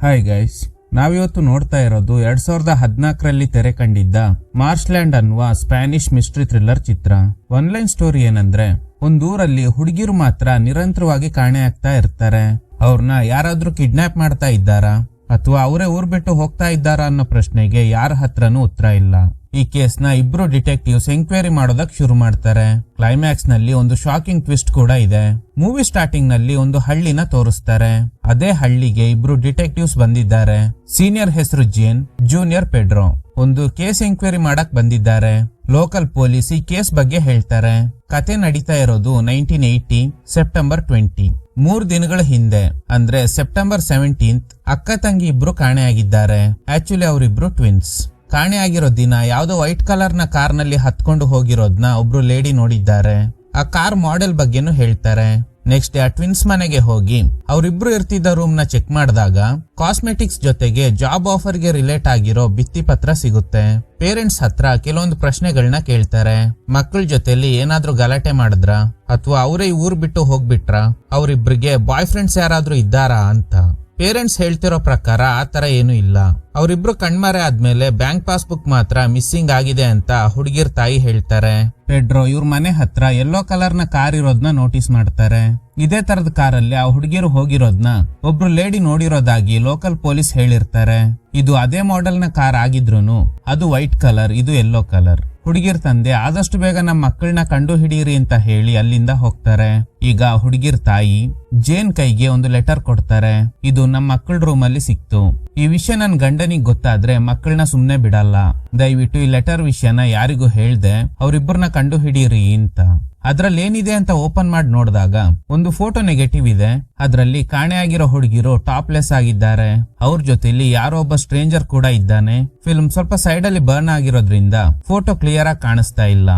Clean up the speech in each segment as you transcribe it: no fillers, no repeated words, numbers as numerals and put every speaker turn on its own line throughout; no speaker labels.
Hi guys, ನಾವಿವತ್ತು ನೋಡ್ತಾ ಇರೋದು 2014ರಲ್ಲಿ ತೆರೆ ಕಂಡಿದ್ದ ಮಾರ್ಶ್ಲ್ಯಾಂಡ್ ಅನ್ನುವ ಸ್ಪ್ಯಾನಿಷ್ ಮಿಸ್ಟ್ರಿ ಥ್ರಿಲ್ಲರ್ ಚಿತ್ರ. ಒನ್ಲೈನ್ ಸ್ಟೋರಿ ಏನಂದ್ರೆ, ಒಂದೂರಲ್ಲಿ ಹುಡುಗಿರು ಮಾತ್ರ ನಿರಂತರವಾಗಿ ಕಾಣೆ ಆಗ್ತಾ ಇರ್ತಾರೆ. ಅವ್ರನ್ನ ಯಾರಾದ್ರೂ ಕಿಡ್ನಾಪ್ ಮಾಡ್ತಾ ಇದ್ದಾರಾ ಅಥವಾ ಅವರೇ ಊರ್ ಬಿಟ್ಟು ಹೋಗ್ತಾ ಇದ್ದಾರಾ ಅನ್ನೋ ಪ್ರಶ್ನೆಗೆ ಯಾರ ಹತ್ರನೂ ಉತ್ತರ ಇಲ್ಲ. ಈ ಕೇಸ್ ನ ಇಬ್ರು ಡಿಟೆಕ್ಟಿವ್ಸ್ ಎಂಕ್ವೈರಿ ಮಾಡೋದಕ್ ಶುರು ಮಾಡ್ತಾರೆ. ಕ್ಲೈಮ್ಯಾಕ್ಸ್ ನಲ್ಲಿ ಒಂದು ಶಾಕಿಂಗ್ ಟ್ವಿಸ್ಟ್ ಕೂಡ ಇದೆ. ಮೂವಿ ಸ್ಟಾರ್ಟಿಂಗ್ ನಲ್ಲಿ ಒಂದು ಹಳ್ಳಿನ ತೋರಿಸ್ತಾರೆ. ಅದೇ ಹಳ್ಳಿಗೆ ಇಬ್ರು ಡಿಟೆಕ್ಟಿವ್ಸ್ ಬಂದಿದ್ದಾರೆ. ಸೀನಿಯರ್ ಹೆಸರು ಜೇನ್, ಜೂನಿಯರ್ ಪೆಡ್ರೋ. ಒಂದು ಕೇಸ್ ಎಂಕ್ವೈರಿ ಮಾಡಕ್ ಬಂದಿದ್ದಾರೆ. ಲೋಕಲ್ ಪೊಲೀಸ್ ಈ ಕೇಸ್ ಬಗ್ಗೆ ಹೇಳ್ತಾರೆ. ಕತೆ ನಡೀತಾ ಇರೋದು 1980 ಸೆಪ್ಟೆಂಬರ್ 20. 3 ದಿನಗಳ ಹಿಂದೆ ಅಂದ್ರೆ ಸೆಪ್ಟೆಂಬರ್ 17 ಅಕ್ಕ ತಂಗಿ ಇಬ್ರು ಕಾಣೆಯಾಗಿದ್ದಾರೆ. ಆಕ್ಚುಲಿ ಅವರಿಬ್ರು ಟ್ವಿನ್ಸ್. ಕಾಣೆ ಆಗಿರೋ ದಿನ ಯಾವ್ದೋ ವೈಟ್ ಕಲರ್ ನ ಕಾರ್ ನಲ್ಲಿ ಹತ್ಕೊಂಡು ಹೋಗಿರೋದ್ನ ಒಬ್ರು ಲೇಡಿ ನೋಡಿದ್ದಾರೆ. ಆ ಕಾರ್ ಮಾಡೆಲ್ ಬಗ್ಗೆನೂ ಹೇಳ್ತಾರೆ. ನೆಕ್ಸ್ಟ್ ಡೇ ಆ ಟ್ವಿನ್ಸ್ ಮನೆಗೆ ಹೋಗಿ ಅವರಿಬ್ರು ಇರ್ತಿದ್ದ ರೂಮ್ ನ ಚೆಕ್ ಮಾಡಿದಾಗ ಕಾಸ್ಮೆಟಿಕ್ಸ್ ಜೊತೆಗೆ ಜಾಬ್ ಆಫರ್ ಗೆ ರಿಲೇಟ್ ಆಗಿರೋ ಭಿತ್ತಿ ಪತ್ರ ಸಿಗುತ್ತೆ. ಪೇರೆಂಟ್ಸ್ ಹತ್ರ ಕೆಲವೊಂದು ಪ್ರಶ್ನೆಗಳನ್ನ ಕೇಳ್ತಾರೆ. ಮಕ್ಕಳ ಜೊತೆಲಿ ಏನಾದ್ರೂ ಗಲಾಟೆ ಮಾಡಿದ್ರ ಅಥವಾ ಅವರೇ ಊರ್ ಬಿಟ್ಟು ಹೋಗ್ಬಿಟ್ರ, ಅವರಿಬ್ರಿಗೆ ಬಾಯ್ ಫ್ರೆಂಡ್ಸ್ ಯಾರಾದ್ರೂ ಇದ್ದಾರಾ ಅಂತ. ಪೇರೆಂಟ್ಸ್ ಹೇಳ್ತಿರೋ ಪ್ರಕಾರ ಆತರ ಏನು ಇಲ್ಲ. ಅವರಿಬ್ರು ಕಣ್ಮರೆ ಆದ್ಮೇಲೆ ಬ್ಯಾಂಕ್ ಪಾಸ್ಬುಕ್ ಮಾತ್ರ ಮಿಸ್ಸಿಂಗ್ ಆಗಿದೆ ಅಂತ ಹುಡುಗಿರ್ ತಾಯಿ ಹೇಳ್ತಾರೆ. ಪೆಡ್ರೋ ಇವ್ರ ಮನೆ ಹತ್ರ ಯೆಲ್ಲೋ ಕಲರ್ ನ ಕಾರ್ ಇರೋದ್ನ ನೋಟಿಸ್ ಮಾಡ್ತಾರೆ. ಇದೇ ತರದ ಕಾರಲ್ಲಿ ಆ ಹುಡುಗಿರು ಹೋಗಿರೋದ್ನ ಒಬ್ರು ಲೇಡಿ ನೋಡಿರೋದಾಗಿ ಲೋಕಲ್ ಪೊಲೀಸ್ ಹೇಳಿರ್ತಾರೆ. ಇದು ಅದೇ ಮಾಡೆಲ್ ನ ಕಾರ್ ಆಗಿದ್ರೂನು ಅದು ವೈಟ್ ಕಲರ್, ಇದು ಯೆಲ್ಲೋ ಕಲರ್. ಹುಡುಗಿರ್ ತಂದೆ ಆದಷ್ಟು ಬೇಗ ನಮ್ಮ ಮಕ್ಕಳನ್ನ ಕಂಡು ಹಿಡೀರಿ ಅಂತ ಹೇಳಿ ಅಲ್ಲಿಂದ ಹೋಗ್ತಾರೆ. ಈಗ ಹುಡುಗಿರ್ ತಾಯಿ ಜೇನ್ ಕೈಗೆ ಒಂದು ಲೆಟರ್ ಕೊಡ್ತಾರೆ. ಇದು ನಮ್ಮ ಮಕ್ಕಳ ರೂಮ್ ಅಲ್ಲಿ ಸಿಕ್ತು. ಈ ವಿಷಯ ನನ್ ಗಂಡನಿಗೆ ಗೊತ್ತಾದ್ರೆ ಮಕ್ಕಳನ್ನ ಸುಮ್ನೆ ಬಿಡಲ್ಲ. ದಯವಿಟ್ಟು ಈ ಲೆಟರ್ ವಿಷಯನ ಯಾರಿಗೂ ಹೇಳ್ದೆ ಅವರಿಬ್ಬರನ್ನ ಕಂಡು ಹಿಡೀರಿ ಅಂತ. ಅದ್ರಲ್ಲಿ ಏನಿದೆ ಅಂತ ಓಪನ್ ಮಾಡಿ ನೋಡಿದಾಗ ಒಂದು ಫೋಟೋ ನೆಗೆಟಿವ್ ಇದೆ. ಅದ್ರಲ್ಲಿ ಕಾಣೆ ಆಗಿರೋ ಹುಡುಗಿರು ಟಾಪ್ಲೆಸ್ ಆಗಿದ್ದಾರೆ. ಅವ್ರ ಜೊತೆಲಿ ಯಾರೋ ಒಬ್ಬ ಸ್ಟ್ರೇಂಜರ್ ಕೂಡ ಇದ್ದಾನೆ. ಫಿಲ್ಮ್ ಸ್ವಲ್ಪ ಸೈಡ್ ಅಲ್ಲಿ ಬರ್ನ್ ಆಗಿರೋದ್ರಿಂದ ಫೋಟೋ ಕ್ಲಿಯರ್ ಆಗಿ ಕಾಣಿಸ್ತಾ ಇಲ್ಲ.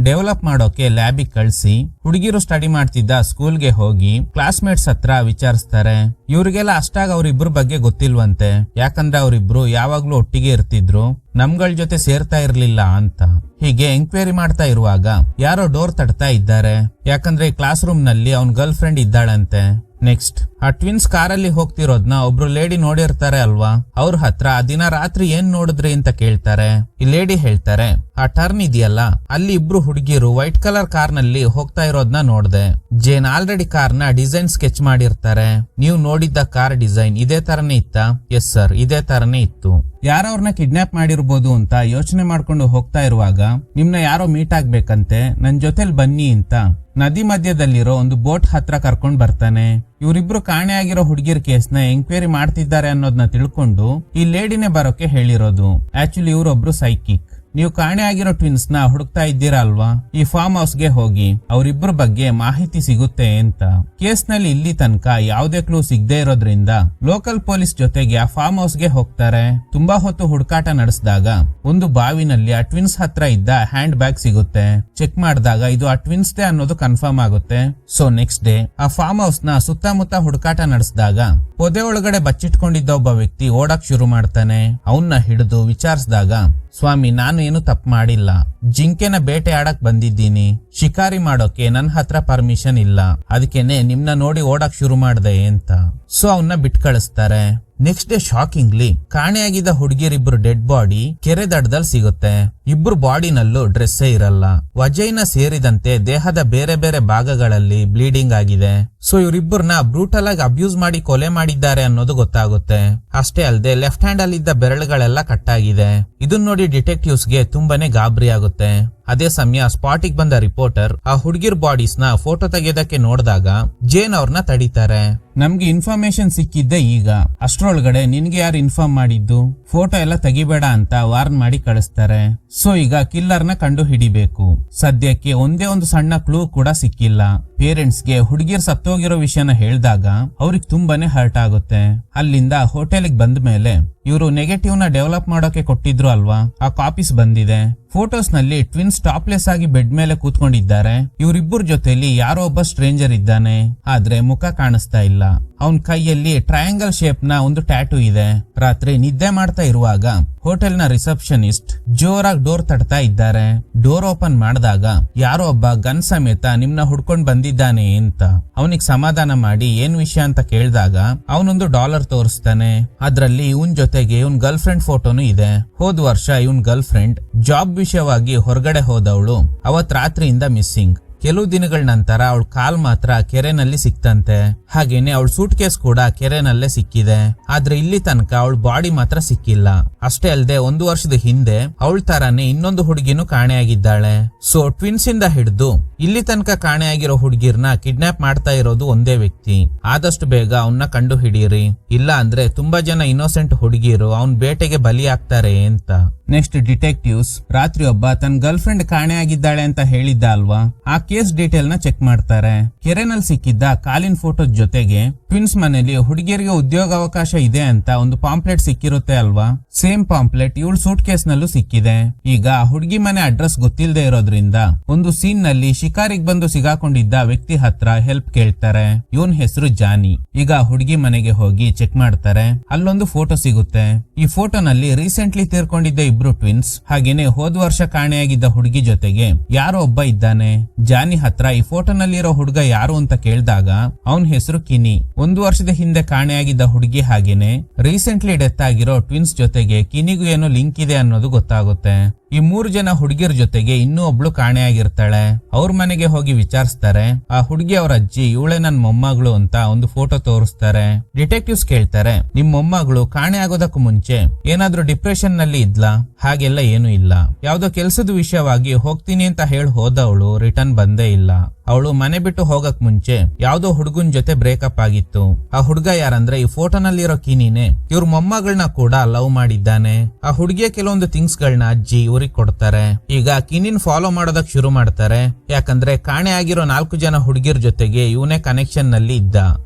ಡೆವಲಪ್ ಮಾಡೋಕೆ ಲ್ಯಾಬಿಗೆ ಕಳ್ಸಿ ಹುಡುಗಿರು ಸ್ಟಡಿ ಮಾಡ್ತಿದ್ದ ಸ್ಕೂಲ್ಗೆ ಹೋಗಿ ಕ್ಲಾಸ್ಮೇಟ್ಸ್ ಹತ್ರ ವಿಚಾರಿಸ್ತಾರೆ. ಇವ್ರಿಗೆಲ್ಲ ಅಷ್ಟಾಗ ಅವ್ರಿಬ್ರು ಬಗ್ಗೆ ಗೊತ್ತಿಲ್ವಂತೆ. ಯಾಕಂದ್ರೆ ಅವರಿಬ್ರು ಯಾವಾಗ್ಲೂ ಒಟ್ಟಿಗೆ ಇರ್ತಿದ್ರು, ನಮ್ಗಳ ಜೊತೆ ಸೇರ್ತಾ ಇರ್ಲಿಲ್ಲ ಅಂತ. ಹೀಗೆ ಎಂಕ್ವೈರಿ ಮಾಡ್ತಾ ಇರುವಾಗ ಯಾರೋ ಡೋರ್ ತಡ್ತಾ ಇದ್ದಾರೆ. ಯಾಕಂದ್ರೆ ಕ್ಲಾಸ್ ರೂಮ್ ನಲ್ಲಿ ಅವ್ನ್ ಗರ್ಲ್ ಫ್ರೆಂಡ್ ಇದ್ದಾಳಂತೆ. ನೆಕ್ಸ್ಟ್ ಆ ಟ್ವಿನ್ಸ್ ಕಾರಲ್ಲಿ ಹೋಗ್ತಿರೋದ್ನ ಒಬ್ರು ಲೇಡಿ ನೋಡಿರ್ತಾರೆ ಅಲ್ವಾ, ಅವ್ರ ಹತ್ರ ಆ ದಿನ ರಾತ್ರಿ ಏನ್ ನೋಡಿದ್ರಿ ಅಂತ ಕೇಳ್ತಾರೆ. ಈ ಲೇಡಿ ಹೇಳ್ತಾರೆ, ಆ ಟರ್ನ್ ಇದೆಯಲ್ಲ ಅಲ್ಲಿ ಇಬ್ರು ಹುಡುಗಿರು ವೈಟ್ ಕಲರ್ ಕಾರ್ ನಲ್ಲಿ ಹೋಗ್ತಾ ಇರೋದ್ನ ನೋಡ್ದೆ. ಜೇನ್ ಆಲ್ರೆಡಿ ಕಾರ್ ನ ಡಿಸೈನ್ ಸ್ಕೆಚ್ ಮಾಡಿರ್ತಾರೆ. ನೀವು ನೋಡಿದ್ದ ಕಾರ್ ಡಿಸೈನ್ ಇದೇ ತರನೇ ಇತ್ತ? ಎಸ್ ಸರ್, ಇದೇ ತರನೇ ಇತ್ತು. ಯಾರವ್ರನ್ನ ಕಿಡ್ನಾಪ್ ಮಾಡಿರ್ಬೋದು ಅಂತ ಯೋಚನೆ ಮಾಡ್ಕೊಂಡು ಹೋಗ್ತಾ ಇರುವಾಗ ನಿಮ್ನ ಯಾರೋ ಮೀಟ್ ಆಗ್ಬೇಕಂತೆ, ನನ್ ಜೊತೆಲಿ ಬನ್ನಿ ಅಂತ ನದಿ ಮಧ್ಯದಲ್ಲಿರೋ ಒಂದು ಬೋಟ್ ಹತ್ರ ಕರ್ಕೊಂಡ್ ಬರ್ತಾನೆ. ಇವರಿಬ್ರು ಕಾಣೆ ಆಗಿರೋ ಹುಡುಗಿರ್ ಕೇಸ್ನ ಎಂಕ್ವೈರಿ ಮಾಡ್ತಿದ್ದಾರೆ ಅನ್ನೋದನ್ನ ತಿಳ್ಕೊಂಡು ಈ ಲೇಡಿನೇ ಬರೋಕೆ ಹೇಳಿರೋದು. ಆಕ್ಚುಲಿ ಇವರೊಬ್ರು ಸೈಕಿಕ್. ನೀವು ಕಾಣೆ ಆಗಿರೋ ಟ್ವಿನ್ಸ್ ನ ಹುಡುಕ್ತಾ ಇದ್ದೀರಾ ಅಲ್ವಾ, ಈ ಫಾರ್ಮ್ ಹೌಸ್ ಗೆ ಹೋಗಿ ಅವರಿಬ್ಬರ ಬಗ್ಗೆ ಮಾಹಿತಿ ಸಿಗುತ್ತೆ ಅಂತ. ಕೇಸ್ ನಲ್ಲಿ ಇಲ್ಲಿ ತನಕ ಯಾವುದೇ ಕ್ಲೂ ಸಿಗದೆ ಇರೋದ್ರಿಂದ ಲೋಕಲ್ ಪೊಲೀಸ್ ಜೊತೆಗೆ ಆ ಫಾರ್ಮ್ ಹೌಸ್ ಗೆ ಹೋಗ್ತಾರೆ. ತುಂಬಾ ಹೊತ್ತು ಹುಡುಕಾಟ ನಡೆಸಿದಾಗ ಒಂದು ಬಾವಿನಲ್ಲಿ ಆ ಟ್ವಿನ್ಸ್ ಹತ್ರ ಇದ್ದ ಹ್ಯಾಂಡ್ ಬ್ಯಾಗ್ ಸಿಗುತ್ತೆ. ಚೆಕ್ ಮಾಡಿದಾಗ ಇದು ಆ ಟ್ವಿನ್ಸ್ ದೇ ಅನ್ನೋದು ಕನ್ಫರ್ಮ್ ಆಗುತ್ತೆ. ಸೊ ನೆಕ್ಸ್ಟ್ ಡೇ ಆ ಫಾರ್ಮ್ ಹೌಸ್ ನ ಸುತ್ತಮುತ್ತ ಹುಡುಕಾಟ ನಡೆಸಿದಾಗ ಪೊದೆ ಒಳಗಡೆ ಬಚ್ಚಿಟ್ಕೊಂಡಿದ್ದ ಒಬ್ಬ ವ್ಯಕ್ತಿ ಓಡಕ್ ಶುರು ಮಾಡ್ತಾನೆ. ಅವನ್ನ ಹಿಡಿದು ವಿಚಾರಿಸಿದಾಗ, ಸ್ವಾಮಿ ನಾನು ಏನು ತಪ್ಪು ಮಾಡಿಲ್ಲ, ಜಿಂಕೆನ ಬೇಟೆ ಆಡಕ್ ಬಂದಿದ್ದೀನಿ, ಶಿಕಾರಿ ಮಾಡೋಕೆ ನನ್ನ ಹತ್ರ ಪರ್ಮಿಷನ್ ಇಲ್ಲ, ಅದಕ್ಕೇನೆ ನಿಮ್ನ ನೋಡಿ ಓಡಕ್ ಶುರು ಮಾಡ್ದೆ ಅಂತ. ಸೊ ಅವನ್ನ ಬಿಟ್ ಕಳಿಸ್ತಾರೆ. ನೆಕ್ಸ್ಟ್ ಡೇ ಶಾಕಿಂಗ್ಲಿ ಕಾಣೆಯಾಗಿದ್ದ ಹುಡುಗಿಯರಿಬ್ರು ಡೆಡ್ ಬಾಡಿ ಕೆರೆ ದಡದಲ್ಲಿ ಸಿಗುತ್ತೆ. ಇಬ್ರು ಬಾಡಿನಲ್ಲೂ ಡ್ರೆಸ್ಸೇ ಇರಲ್ಲ. ವಜೈನ ಸೇರಿದಂತೆ ದೇಹದ ಬೇರೆ ಬೇರೆ ಭಾಗಗಳಲ್ಲಿ ಬ್ಲೀಡಿಂಗ್ ಆಗಿದೆ. ಸೊ ಇವರಿಬ್ಬರನ್ನ ಬ್ರೂಟಲ್ ಆಗಿ ಅಬ್ಯೂಸ್ ಮಾಡಿ ಕೊಲೆ ಮಾಡಿದ್ದಾರೆ ಅನ್ನೋದು ಗೊತ್ತಾಗುತ್ತೆ. ಅಷ್ಟೇ ಅಲ್ಲದೆ ಲೆಫ್ಟ್ ಹ್ಯಾಂಡ್ ಅಲ್ಲಿದ್ದ ಬೆರಳುಗಳೆಲ್ಲ ಕಟ್ಟಾಗಿದೆ. ಇದನ್ನ ನೋಡಿ ಡಿಟೆಕ್ಟಿವ್ಸ್ ಗೆ ತುಂಬಾನೇ ಗಾಬರಿ ಆಗುತ್ತೆ. ಅದೇ ಸಮಯ ಸ್ಪಾಟಿಗೆ ಬಂದ ರಿಪೋರ್ಟರ್ ಆ ಹುಡುಗಿರ್ ಬಾಡೀಸ್ ನ ಫೋಟೋ ತೆಗೆಯೋದಕ್ಕೆ ನೋಡಿದಾಗ ಜೇನ್ ಅವ್ರನ್ನ ತಡೀತಾರೆ. ನಮ್ಗೆ ಇನ್ಫಾರ್ಮೇಶನ್ ಸಿಕ್ಕಿದ್ದೆ ಈಗ, ಅಷ್ಟ್ರೊಳಗಡೆ ನಿನ್ಗೆ ಯಾರು ಇನ್ಫಾರ್ಮ್ ಮಾಡಿದ್ದು, ಫೋಟೋ ಎಲ್ಲ ತೆಗಿಬೇಡ ಅಂತ ವಾರ್ನ್ ಮಾಡಿ ಕಳಿಸ್ತಾರೆ. ಸೊ ಈಗ ಕಿಲ್ಲರ್ ನ ಕಂಡು ಹಿಡಿಬೇಕು. ಸದ್ಯಕ್ಕೆ ಒಂದೇ ಒಂದು ಸಣ್ಣ ಕ್ಲೂ ಕೂಡ ಸಿಕ್ಕಿಲ್ಲ. ಪೇರೆಂಟ್ಸ್ ಗೆ ಹುಡುಗಿರ್ ಸತ್ತೋಗಿರೋ ವಿಷಯನ ಹೇಳಿದಾಗ ಅವ್ರಿಗೆ ತುಂಬಾನೇ ಹರ್ಟ್ ಆಗುತ್ತೆ. ಅಲ್ಲಿಂದ ಹೋಟೆಲ್ಗೆ ಬಂದ ಮೇಲೆ ಇವರು ನೆಗೆಟಿವ್ ನ ಡೆವಲಪ್ ಮಾಡೋಕೆ ಕೊಟ್ಟಿದ್ರು ಅಲ್ವಾ, ಆ ಕಾಪೀಸ್ ಬಂದಿದೆ. ಫೋಟೋಸ್ ನಲ್ಲಿ ಟ್ವಿನ್ಸ್ ಟಾಪ್ಲೆಸ್ ಆಗಿ ಬೆಡ್ ಮೇಲೆ ಕೂತ್ಕೊಂಡಿದ್ದಾರೆ. ಇವರಿಬ್ಬರ ಜೊತೆಲಿ ಯಾರೋ ಒಬ್ಬ ಸ್ಟ್ರೇಂಜರ್ ಇದ್ದಾನೆ, ಆದ್ರೆ ಮುಖ ಕಾಣಿಸ್ತಾ ಇಲ್ಲ. ಅವನ್ ಕೈಯಲ್ಲಿ ಟ್ರಯಾಂಗಲ್ ಶೇಪ್ ನ ಒಂದು ಟ್ಯಾಟೂ ಇದೆ. ರಾತ್ರಿ ನಿದ್ದೆ ಮಾಡ್ತಾ ಇರುವಾಗ ಹೋಟೆಲ್ ನ ರಿಸೆಪ್ಷನಿಸ್ಟ್ ಜೋರಾಗಿ ಡೋರ್ ತಟ್ತಾ ಇದ್ದಾರೆ. ಡೋರ್ ಓಪನ್ ಮಾಡಿದಾಗ ಯಾರೋ ಒಬ್ಬ ಗನ್ ಸಮೇತ ನಿಮ್ನ ಹುಡ್ಕೊಂಡ್ ಬಂದಿದ್ದಾನೆ ಅಂತ ಅವನಿಗೆ ಸಮಾಧಾನ ಮಾಡಿ ಏನ್ ವಿಷಯ ಅಂತ ಕೇಳಿದಾಗ ಅವನೊಂದು $1 ತೋರಿಸ್ತಾನೆ. ಅದ್ರಲ್ಲಿ ಇವನ್ ಜೊತೆಗೆ ಇವನ್ ಗರ್ಲ್ ಫ್ರೆಂಡ್ ಫೋಟೋನು ಇದೆ. ಹೋದ್ ವರ್ಷ ಇವನ್ ಗರ್ಲ್ ಫ್ರೆಂಡ್ ಜಾಬ್ ವಿಷಯವಾಗಿ ಹೊರಗಡೆ ಹೋದವಳು ಅವತ್ ರಾತ್ರಿಯಿಂದ ಮಿಸ್ಸಿಂಗ್. ಕೆಲವು ದಿನಗಳ ನಂತರ ಅವಳ ಕಾಲ್ ಮಾತ್ರ ಕೆರೆನಲ್ಲಿ ಸಿಕ್ತಂತೆ. ಹಾಗೇನೆ ಅವಳ ಸೂಟ್ ಕೇಸ್ ಕೂಡ ಕೆರೆನಲ್ಲೇ ಸಿಕ್ಕಿದೆ. ಆದ್ರೆ ಇಲ್ಲಿ ತನಕ ಅವಳ ಬಾಡಿ ಮಾತ್ರ ಸಿಕ್ಕಿಲ್ಲ. ಅಷ್ಟೇ ಅಲ್ಲದೆ 1 ವರ್ಷದ ಹಿಂದೆ ಅವಳ ತರಾನೇ ಇನ್ನೊಂದು ಹುಡುಗಿನೂ ಕಾಣೆಯಾಗಿದ್ದಾಳೆ. ಸೊ ಟ್ವಿನ್ಸ್ ಇಂದ ಹಿಡಿದು ಇಲ್ಲಿ ತನಕ ಕಾಣೆಯಾಗಿರೋ ಹುಡುಗಿರ್ನ ಕಿಡ್ನಾಪ್ ಮಾಡ್ತಾ ಇರೋದು ಒಂದೇ ವ್ಯಕ್ತಿ. ಆದಷ್ಟು ಬೇಗ ಅವನ್ನ ಕಂಡು ಹಿಡೀರಿ, ಇಲ್ಲ ಅಂದ್ರೆ ತುಂಬಾ ಜನ ಇನ್ನೋಸೆಂಟ್ ಹುಡುಗಿರು ಅವನ್ ಬೇಟೆಗೆ ಬಲಿಯಾಗ್ತಾರೆ ಅಂತ. ನೆಕ್ಸ್ಟ್ ಡಿಟೆಕ್ಟಿವ್ಸ್ ರಾತ್ರಿ ಒಬ್ಬ ತನ್ನ ಗರ್ಲ್ ಫ್ರೆಂಡ್ ಕಾಣೆಯಾಗಿದ್ದಾಳೆ ಅಂತ ಹೇಳಿದ್ದ ಅಲ್ವಾ, ಆ ಕೇಸ್ ಡೀಟೇಲ್ ನ ಚೆಕ್ ಮಾಡ್ತಾರೆ. ಕೆರೆನಲ್ಲಿ ಸಿಕ್ಕಿದ್ದ ಕಾಲಿನ ಫೋಟೋ ಜೊತೆಗೆ ಟ್ವಿನ್ಸ್ ಮನೆಯಲ್ಲಿ ಹುಡುಗಿಯರಿಗೆ ಉದ್ಯೋಗಾವಕಾಶ ಇದೆ ಅಂತ ಒಂದು ಪಾಂಪ್ಲೆಟ್ ಸಿಕ್ಕಿರುತ್ತೆ ಅಲ್ವಾ, ಸೇಮ್ ಪಾಂಪ್ಲೆಟ್ ಇವಳು ಸೂಟ್ ಕೇಸ್ ನಲ್ಲೂ ಸಿಕ್ಕಿದೆ. ಈಗ ಹುಡುಗಿ ಮನೆ ಅಡ್ರೆಸ್ ಗೊತ್ತಿಲ್ಲದೆ ಇರೋದ್ರಿಂದ ಒಂದು ಸೀನ್ ನಲ್ಲಿ ಶಿಕಾರಿಗೆ ಬಂದು ಸಿಗಾಕೊಂಡಿದ್ದ ವ್ಯಕ್ತಿ ಹತ್ರ ಹೆಲ್ಪ್ ಕೇಳ್ತಾರೆ. ಇವನ್ ಹೆಸರು ಜಾನಿ. ಈಗ ಹುಡುಗಿ ಮನೆಗೆ ಹೋಗಿ ಚೆಕ್ ಮಾಡ್ತಾರೆ. ಅಲ್ಲೊಂದು ಫೋಟೋ ಸಿಗುತ್ತೆ. ಈ ಫೋಟೋನಲ್ಲಿ ರೀಸೆಂಟ್ಲಿ ತೀರ್ಕೊಂಡಿದ್ದ ಇಬ್ರು ಟ್ವಿನ್ಸ್ ಹಾಗೇನೆ ಹೋದ ವರ್ಷ ಕಾಣೆಯಾಗಿದ್ದ ಹುಡುಗಿ ಜೊತೆಗೆ ಯಾರೋ ಒಬ್ಬ ಇದ್ದಾನೆ. ಜಾನಿ ಹತ್ರ ಈ ಫೋಟೋನಲ್ಲಿರೋ ಹುಡುಗ ಯಾರು ಅಂತ ಕೇಳಿದಾಗ ಅವನ್ ಹೆಸರು ಕಿನಿ. 1 ವರ್ಷದ ಹಿಂದೆ ಕಾಣೆಯಾಗಿದ್ದ ಹುಡುಗಿ ಹಾಗೇನೆ ರೀಸೆಂಟ್ಲಿ ಡೆತ್ ಆಗಿರೋ ಟ್ವಿನ್ಸ್ ಜೊತೆಗೆ ಕಿನಿಗೂ ಏನೋ ಲಿಂಕ್ ಇದೆ ಅನ್ನೋದು ಗೊತ್ತಾಗುತ್ತೆ. ಈ 3 ಜನ ಹುಡುಗಿಯರ ಜೊತೆಗೆ ಇನ್ನೂ ಒಬ್ಳು ಕಾಣೆಯಾಗಿರ್ತಾಳೆ. ಅವ್ರ ಮನೆಗೆ ಹೋಗಿ ವಿಚಾರಿಸ್ತಾರೆ. ಆ ಹುಡುಗಿ ಅವ್ರ ಅಜ್ಜಿ ಇವಳೆ ನನ್ ಮೊಮ್ಮಗಳು ಅಂತ ಒಂದು ಫೋಟೋ ತೋರಿಸ್ತಾರೆ. ಡಿಟೆಕ್ಟಿವ್ಸ್ ಕೇಳ್ತಾರೆ, ನಿಮ್ ಮೊಮ್ಮಗಳು ಕಾಣೆ ಆಗೋದಕ್ಕೂ ಮುಂಚೆ ಏನಾದ್ರೂ ಡಿಪ್ರೆಷನ್ ನಲ್ಲಿ ಇದ್ಲಾ? ಹಾಗೆಲ್ಲ ಏನು ಇಲ್ಲ. ಯಾವ್ದೋ ಕೆಲ್ಸದ ವಿಷಯವಾಗಿ ಹೋಗ್ತೀನಿ ಅಂತ ಹೇಳಿ ಹೋದವಳು ರಿಟರ್ನ್ ಬಂದೇ ಇಲ್ಲ. ಅವಳು ಮನೆ ಬಿಟ್ಟು ಹೋಗಕ್ ಮುಂಚೆ ಯಾವ್ದೋ ಹುಡುಗನ್ ಜೊತೆ ಬ್ರೇಕಪ್ ಆಗಿತ್ತು. ಆ ಹುಡುಗ ಯಾರಂದ್ರೆ ಈ ಫೋಟೋನಲ್ಲಿರೋ ಕಿನಿನೇ. ಇವ್ರ ಮೊಮ್ಮಗಳನ್ನ ಕೂಡ ಲವ್ ಮಾಡಿದ್ದಾನೆ. ಆ ಹುಡುಗಿಯ ಕೆಲವೊಂದು ಥಿಂಗ್ಸ್ ಗಳನ್ನ ಅಜ್ಜಿ ಇವ್ರಿಗೆ ಕೊಡ್ತಾರೆ. ಈಗ ಕಿನಿನ್ ಫಾಲೋ ಮಾಡೋದಕ್ ಶುರು ಮಾಡ್ತಾರೆ. ಯಾಕಂದ್ರೆ ಕಾಣೆ ಆಗಿರೋ 4 ಜನ ಹುಡುಗಿಯರ ಜೊತೆಗೆ ಇವನೇ ಕನೆಕ್ಷನ್ ನಲ್ಲಿ ಇದ್ದ.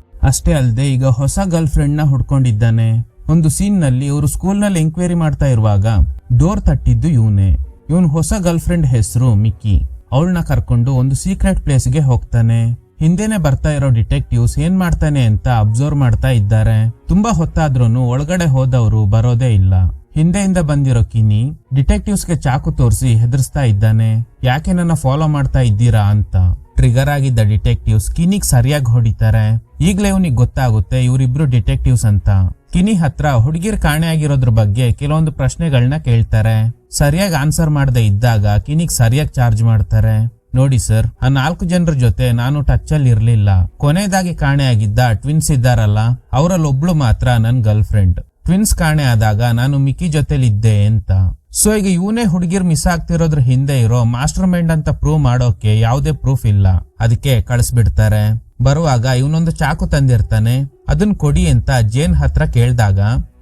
ಅಷ್ಟೇ ಅಲ್ಲದೆ ಈಗ ಹೊಸ ಗರ್ಲ್ ಫ್ರೆಂಡ್ ನ ಹುಡ್ಕೊಂಡಿದ್ದಾನೆ. ಒಂದು ಸೀನ್ ನಲ್ಲಿ ಇವರು ಸ್ಕೂಲ್ ನಲ್ಲಿ ಎಂಕ್ವೈರಿ ಮಾಡ್ತಾ ಇರುವಾಗ ಡೋರ್ ತಟ್ಟಿದ್ದು ಇವನೇ. ಇವನ್ ಹೊಸ ಗರ್ಲ್ ಫ್ರೆಂಡ್ ಹೆಸರು ಮಿಕ್ಕಿ. ಅವಳನ್ನ ಕರ್ಕೊಂಡು ಒಂದು ಸೀಕ್ರೆಟ್ ಪ್ಲೇಸ್ ಗೆ ಹೋಗ್ತಾನೆ. ಹಿಂದೆನೆ ಬರ್ತಾ ಇರೋ ಡಿಟೆಕ್ಟಿವ್ಸ್ ಏನ್ ಮಾಡ್ತಾನೆ ಅಂತ ಅಬ್ಸರ್ವ್ ಮಾಡ್ತಾ ಇದ್ದಾರೆ. ತುಂಬಾ ಹೊತ್ತಾದ್ರೂ ಒಳಗಡೆ ಹೋದವರು ಬರೋದೇ ಇಲ್ಲ. ಹಿಂದೆಯಿಂದ ಬಂದಿರೋ ಕಿನಿ ಡಿಟೆಕ್ಟಿವ್ಸ್ ಗೆ ಚಾಕು ತೋರಿಸಿ ಹೆದರ್ಸ್ತಾ ಇದ್ದಾನೆ. ಯಾಕೆ ನನ್ನ ಫಾಲೋ ಮಾಡ್ತಾ ಇದ್ದೀರಾ ಅಂತ. ಟ್ರಿಗರ್ ಆಗಿದ್ದ ಡಿಟೆಕ್ಟಿವ್ಸ್ ಕಿನಿಗ್ ಸರಿಯಾಗಿ ಹೊಡಿತಾರೆ. ಈಗ್ಲೇ ಇವನಿಗೆ ಗೊತ್ತಾಗುತ್ತೆ ಇವರಿಬ್ರು ಡಿಟೆಕ್ಟಿವ್ಸ್ ಅಂತ. ಕಿನಿ ಹತ್ರ ಹುಡುಗಿರ್ ಕಾಣೆ ಆಗಿರೋದ್ರ ಬಗ್ಗೆ ಕೆಲವೊಂದು ಪ್ರಶ್ನೆಗಳನ್ನ ಕೇಳ್ತಾರೆ. ಸರಿಯಾಗಿ ಆನ್ಸರ್ ಮಾಡದೆ ಇದ್ದಾಗ ಕಿನಿಗ್ ಸರಿಯಾಗಿ ಚಾರ್ಜ್ ಮಾಡ್ತಾರೆ. ನೋಡಿ ಸರ್, ಆ 4 ಜನರ ಜೊತೆ ನಾನು ಟಚ್ ಅಲ್ಲಿ ಇರ್ಲಿಲ್ಲ. ಕೊನೆಯದಾಗಿ ಕಾಣೆ ಆಗಿದ್ದ ಟ್ವಿನ್ಸ್ ಇದ್ದಾರಲ್ಲ, ಅವರಲ್ಲಿ ಒಬ್ಳು ಮಾತ್ರ ನನ್ ಗರ್ಲ್ ಫ್ರೆಂಡ್. ಟ್ವಿನ್ಸ್ ಕಾಣೆ ಆದಾಗ ನಾನು ಮಿಕ್ಕಿ ಜೊತೆಲಿದ್ದೆ ಅಂತ. ಸೊ ಈಗ ಇವನೇ ಹುಡುಗಿರ್ ಮಿಸ್ ಆಗ್ತಿರೋದ್ರ ಹಿಂದೆ ಇರೋ ಮಾಸ್ಟರ್ ಮೈಂಡ್ ಅಂತ ಪ್ರೂವ್ ಮಾಡೋಕೆ ಯಾವುದೇ ಪ್ರೂಫ್ ಇಲ್ಲ. ಅದಕ್ಕೆ ಕಳಿಸ್ಬಿಡ್ತಾರೆ. ಬರುವಾಗ ಇವನೊಂದು ಚಾಕು ತಂದಿರ್ತಾನೆ. ಅದನ್ ಕೊಡಿ ಅಂತ ಜೇನ್ ಹತ್ರ ಕೇಳ್ದಾಗ,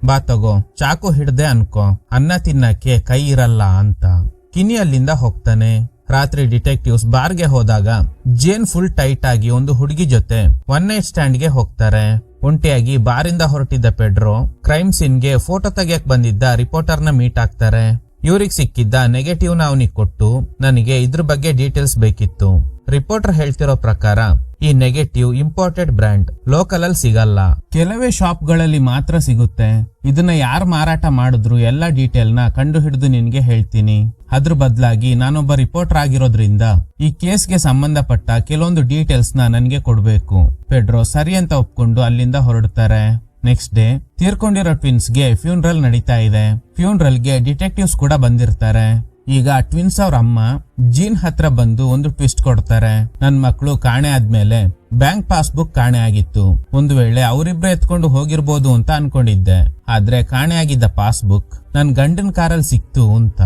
ಬಾ ತಗೋ, ಚಾಕು ಹಿಡ್ದೆ ಅನ್ಕೋ, ಅನ್ನ ತಿನ್ನಕ್ಕೆ ಕೈ ಇರಲ್ಲ ಅಂತ. ಕಿನಿ ಅಲ್ಲಿಂದ ಹೋಗ್ತಾನೆ. ರಾತ್ರಿ ಡಿಟೆಕ್ಟಿವ್ಸ್ ಬಾರ್ಗೆ ಹೋದಾಗ ಜೇನ್ ಫುಲ್ ಟೈಟ್ ಆಗಿ ಒಂದು ಹುಡುಗಿ ಜೊತೆ 1 ನೈಟ್ ಸ್ಟ್ಯಾಂಡ್ ಗೆ ಹೋಗ್ತಾರೆ. ಒಂಟಿಯಾಗಿ ಬಾರಿಂದ ಹೊರಟಿದ್ದ ಪೆಡ್ರೋ ಕ್ರೈಮ್ ಸೀನ್ ಗೆ ಫೋಟೋ ತೆಗಿಯಕ್ ಬಂದಿದ್ದ ರಿಪೋರ್ಟರ್ ನ ಮೀಟ್ ಆಗ್ತಾರೆ. ಇವ್ರಿಗೆ ಸಿಕ್ಕಿದ್ದ ನೆಗೆಟಿವ್ ನ ಅವನಿಗೆ ಕೊಟ್ಟು, ನನಗೆ ಇದ್ರ ಬಗ್ಗೆ ಡೀಟೇಲ್ಸ್ ಬೇಕಿತ್ತು. ರಿಪೋರ್ಟರ್ ಹೇಳ್ತಿರೋ ಪ್ರಕಾರ ಈ ನೆಗೆಟಿವ್ ಇಂಪೋರ್ಟೆಡ್ ಬ್ರ್ಯಾಂಡ್, ಲೋಕಲ್ ಅಲ್ಲಿ ಸಿಗಲ್ಲ, ಕೆಲವೇ ಶಾಪ್ ಗಳಲ್ಲಿ ಮಾತ್ರ ಸಿಗುತ್ತೆ. ಇದನ್ನ ಯಾರು ಮಾರಾಟ ಮಾಡಿದ್ರು ಎಲ್ಲ ಡೀಟೇಲ್ ನ ಕಂಡು ಹಿಡಿದು ನಿನ್ಗೆ ಹೇಳ್ತೀನಿ. ಅದ್ರ ಬದಲಾಗಿ ನಾನೊಬ್ಬ ರಿಪೋರ್ಟರ್ ಆಗಿರೋದ್ರಿಂದ ಈ ಕೇಸ್ಗೆ ಸಂಬಂಧಪಟ್ಟ ಕೆಲವೊಂದು ಡೀಟೇಲ್ಸ್ ನ ನನ್ಗೆ ಕೊಡ್ಬೇಕು. ಪೆಡ್ರೋ ಸರಿ ಅಂತ ಒಪ್ಕೊಂಡು ಅಲ್ಲಿಂದ ಹೊರಡ್ತಾರೆ. ನೆಕ್ಸ್ಟ್ ಡೇ ತೀರ್ಕೊಂಡಿರೋ ಟ್ವಿನ್ಸ್ ಗೆ ಫ್ಯೂನರಲ್ ನಡೀತಾ ಇದೆ. ಫ್ಯೂನರಲ್ ಗೆ ಡಿಟೆಕ್ಟಿವ್ಸ್ ಕೂಡ ಬಂದಿರ್ತಾರೆ. ಈಗ ಟ್ವಿನ್ಸ್ ಅವ್ರ ಅಮ್ಮ ಜೀನ್ ಹತ್ರ ಬಂದು ಒಂದು ಟ್ವಿಸ್ಟ್ ಕೊಡ್ತಾರೆ. ನನ್ ಮಕ್ಕಳು ಕಾಣೆ ಆದ್ಮೇಲೆ ಬ್ಯಾಂಕ್ ಪಾಸ್ಬುಕ್ ಕಾಣೆ ಆಗಿತ್ತು. ಒಂದು ವೇಳೆ ಅವರಿಬ್ರೆ ಎತ್ಕೊಂಡು ಹೋಗಿರ್ಬೋದು ಅಂತ ಅನ್ಕೊಂಡಿದ್ದೆ. ಆದ್ರೆ ಕಾಣೆ ಆಗಿದ್ದ ಪಾಸ್ಬುಕ್ ನನ್ ಗಂಡನ್ ಕಾರಲ್ಲಿ ಸಿಕ್ತು ಅಂತ.